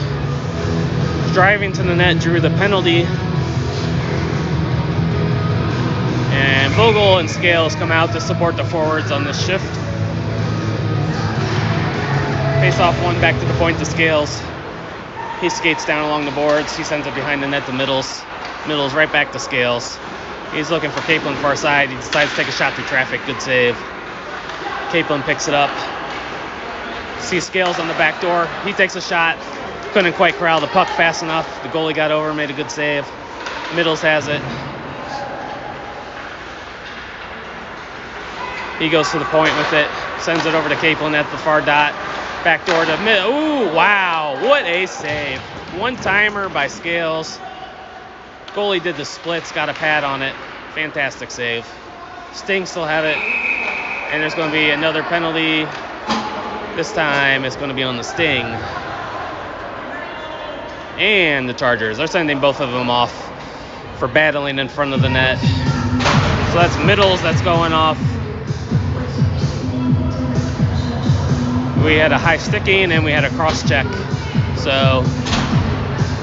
Driving to the net, drew the penalty. And Vogel and Scales come out to support the forwards on this shift. Face off one back to the point to Scales. He skates down along the boards. He sends it behind the net to Middles. Middles right back to Scales. He's looking for Capelin far side. He decides to take a shot through traffic. Good save. Capelin picks it up. See Scales on the back door. He takes a shot. Couldn't quite corral the puck fast enough. The goalie got over, made a good save. Middles has it. He goes to the point with it. Sends it over to Capelin at the far dot. Back door to mid. Ooh, wow. What a save. One-timer by Scales. Goalie did the splits, got a pad on it. Fantastic save. Sting still have it. And there's going to be another penalty. This time it's going to be on the Sting. And the Chargers. They're sending both of them off for battling in front of the net. So that's Middles that's going off. We had a high sticking and we had a cross check. So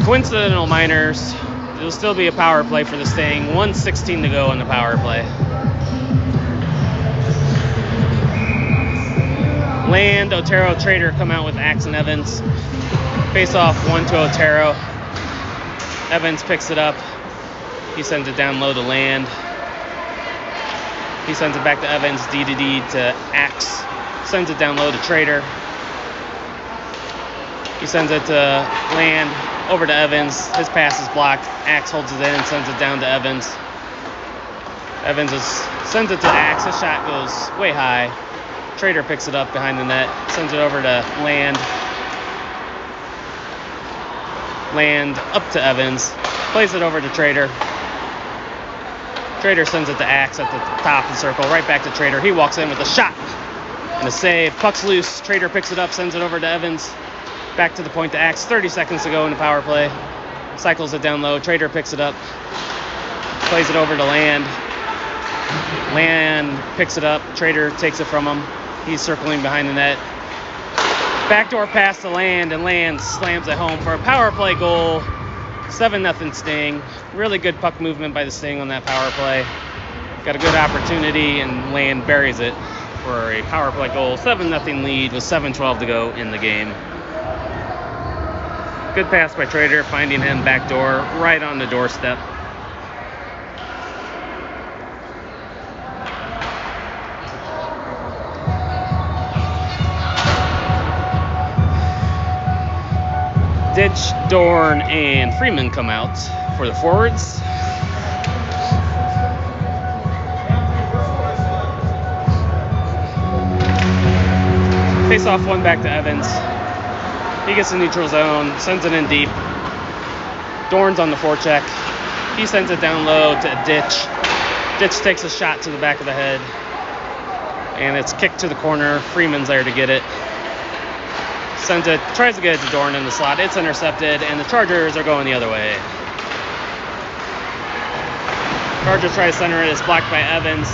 Coincidental minors. It'll still be a power play for the Sting. 1:16 to go in the power play. Land, Otero, Trader come out with Axe and Evans. Face off 1 to Otero. Evans picks it up. He sends it down low to Land. He sends it back to Evans. D to D to Axe. Sends it down low to Trader. He sends it to Land. Over to Evans. His pass is blocked. Axe holds it in, sends it down to Evans. Evans sends it to Axe. His shot goes way high. Trader picks it up behind the net, sends it over to Land. Land up to Evans, plays it over to Trader. Trader sends it to Axe at the top of the circle, right back to Trader. He walks in with a shot and a save. Puck's loose. Trader picks it up, sends it over to Evans. Back to the point to Axe. 30 seconds to go in the power play. Cycles it down low. Trader picks it up, plays it over to Land. Land picks it up. Trader takes it from him. He's circling behind the net. Backdoor pass to Land, and Land slams it home for a power play goal. 7-0 Sting. Really good puck movement by the Sting on that power play. Got a good opportunity, and Land buries it for a power play goal. 7-0 lead with 7:12 to go in the game. Good pass by Trader, finding him backdoor, right on the doorstep. Ditch, Dorn, and Freeman come out for the forwards. Face off 1 back to Evans. He gets the neutral zone, sends it in deep. Dorn's on the forecheck. He sends it down low to Ditch. Ditch takes a shot to the back of the head, and it's kicked to the corner. Freeman's there to get it. Sends it, tries to get it to Dorn in the slot. It's intercepted, and the Chargers are going the other way. Chargers try to center it. It's blocked by Evans.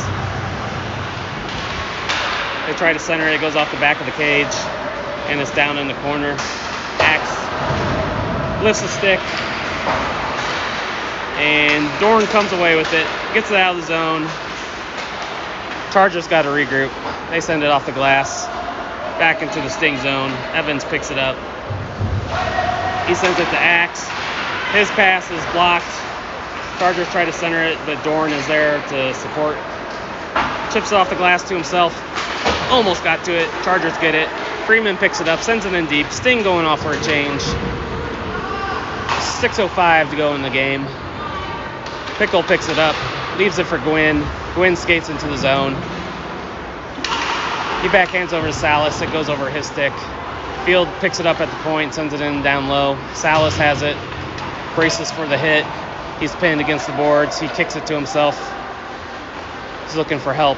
They try to center it. It goes off the back of the cage, and it's down in the corner. Axe lifts the stick, and Dorn comes away with it. Gets it out of the zone. Chargers got to regroup. They send it off the glass. Back into the Sting zone. Evans picks it up. He sends it to Axe. His pass is blocked. Chargers try to center it, but Dorn is there to support. Chips it off the glass to himself. Almost got to it. Chargers get it. Freeman picks it up, sends it in deep. Sting going off for a change. 6:05 to go in the game. Pickle picks it up, leaves it for Gwynn. Gwynn skates into the zone. He backhands over to Salas. It goes over his stick. Field picks it up at the point, sends it in down low. Salas has it, braces for the hit. He's pinned against the boards. He kicks it to himself. He's looking for help.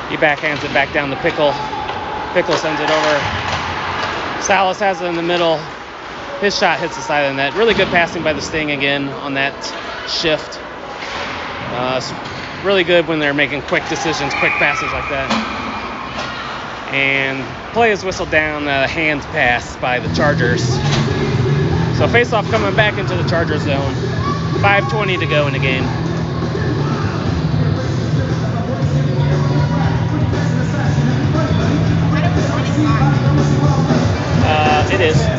He backhands it back down to Pickle. Pickle sends it over. Salas has it in the middle. His shot hits the side of the net. Really good passing by the Sting again on that shift. It's really good when they're making quick decisions, quick passes like that. And play is whistled down, hand pass by the Chargers. So face-off coming back into the Chargers zone. 5:20 to go in the game. It is. Stop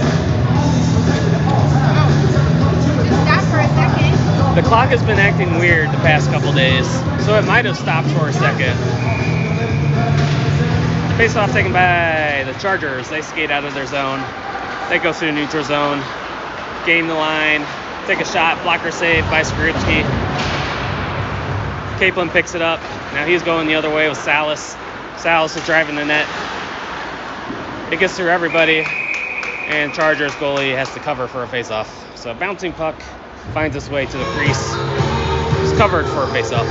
for a second. The clock has been acting weird the past couple days, so it might have stopped for a second. Face-off taken by the Chargers. They skate out of their zone. They go through neutral zone, gain the line, take a shot, blocker save by Skrupski. Kaplan picks it up. Now he's going the other way with Salas. Salas is driving the net. It gets through everybody, and Chargers goalie has to cover for a face-off. So bouncing puck finds its way to the crease. It's covered for a face-off.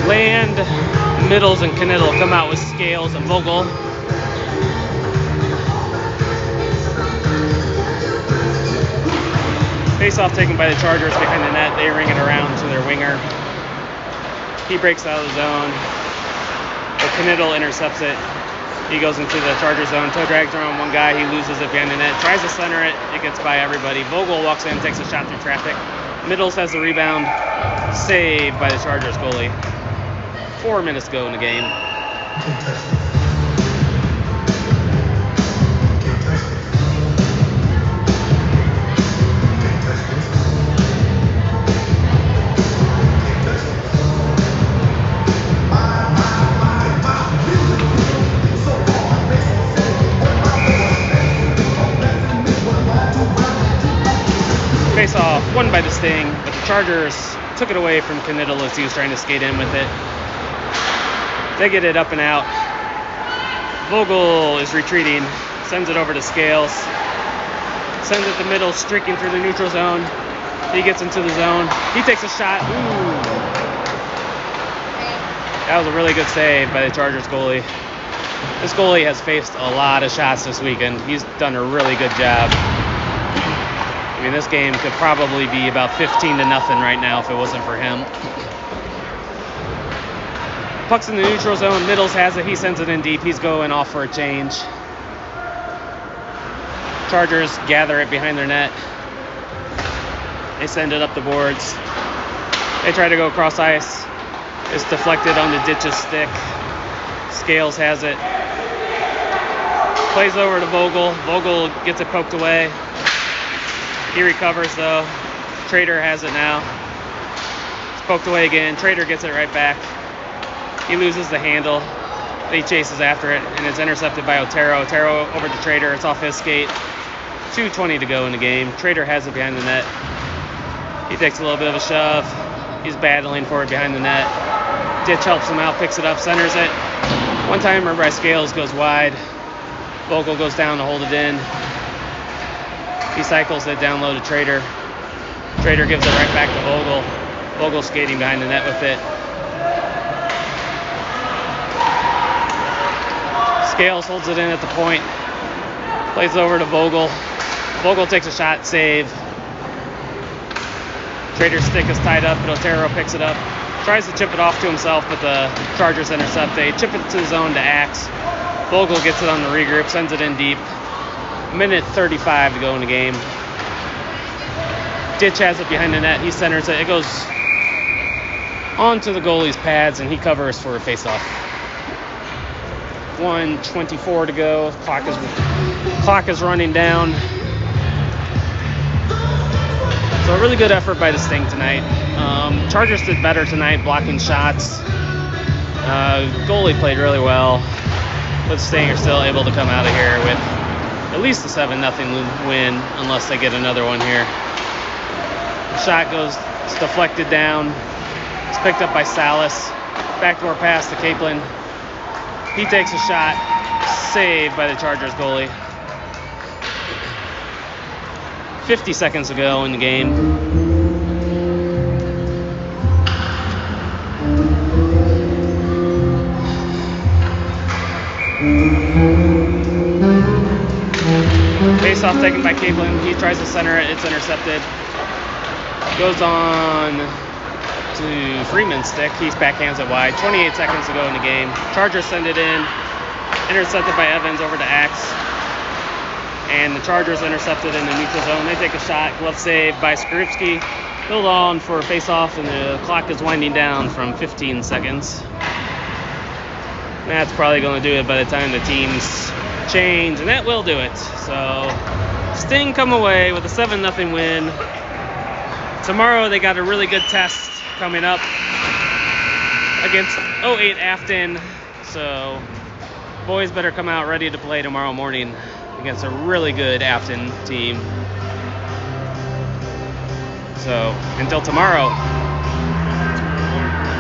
Land, Middles, and Knittel come out with Scales and Vogel. Face-off taken by the Chargers behind the net. They ring it around to their winger. He breaks out of the zone. But Knittel intercepts it. He goes into the Charger zone, toe drags around one guy, he loses it behind the net, tries to center it, it gets by everybody. Vogel walks in, takes a shot through traffic. Middles has the rebound, saved by the Chargers goalie. 4 minutes to go in the game. Face off, won by the Sting, but the Chargers took it away from Knittel as he was trying to skate in with it. They get it up and out. Vogel is retreating, sends it over to Scales, sends it to Middle, streaking through the neutral zone. He gets into the zone. He takes a shot. Ooh. That was a really good save by the Chargers goalie. This goalie has faced a lot of shots this weekend. He's done a really good job. I mean, this game could probably be about 15-0 right now if it wasn't for him. Puck's in the neutral zone. Middles has it. He sends it in deep. He's going off for a change. Chargers gather it behind their net. They send it up the boards. They try to go across ice. It's deflected on the Ditch's stick. Scales has it. Plays over to Vogel. Vogel gets it poked away. He recovers though. Trader has it now. It's poked away again. Trader gets it right back. He loses the handle. He chases after it and it's intercepted by Otero. Otero over to Trader. It's off his skate. 2:20 to go in the game. Trader has it behind the net. He takes a little bit of a shove. He's battling for it behind the net. Ditch helps him out, picks it up, centers it. One timer by Scales goes wide. Vogel goes down to hold it in. He cycles it down low to Trader. Trader gives it right back to Vogel. Vogel skating behind the net with it. Scales holds it in at the point. Plays over to Vogel. Vogel takes a shot, save. Trader's stick is tied up, but Otero picks it up. Tries to chip it off to himself, but the Chargers intercept. They chip it to the zone to Axe. Vogel gets it on the regroup, sends it in deep. Minute 35 to go in the game. Ditch has it behind the net. He centers it. It goes onto the goalie's pads, and he covers for a face-off. 1:24 to go. Clock is running down. So a really good effort by the Sting tonight. Chargers did better tonight, blocking shots. Goalie played really well. But Sting are still able to come out of here with at least a 7-0 win, unless they get another one here. The shot goes, it's deflected down. It's picked up by Salas. Backdoor pass to Capelin. He takes a shot, saved by the Chargers goalie. 50 seconds to go in the game. Face-off taken by Capelin. He tries to center it. It's intercepted. Goes on to Freeman's stick. He backhands it wide. 28 seconds to go in the game. Chargers send it in. Intercepted by Evans over to Axe. And the Chargers intercepted in the neutral zone. They take a shot. Glove save by Skrupski. Hold on for a face-off, and the clock is winding down from 15 seconds. That's probably going to do it by the time the teams change, and that will do it. So Sting come away with a 7-0 win. Tomorrow they got a really good test coming up against 08 Afton. So boys better come out ready to play tomorrow morning against a really good Afton team. So until tomorrow.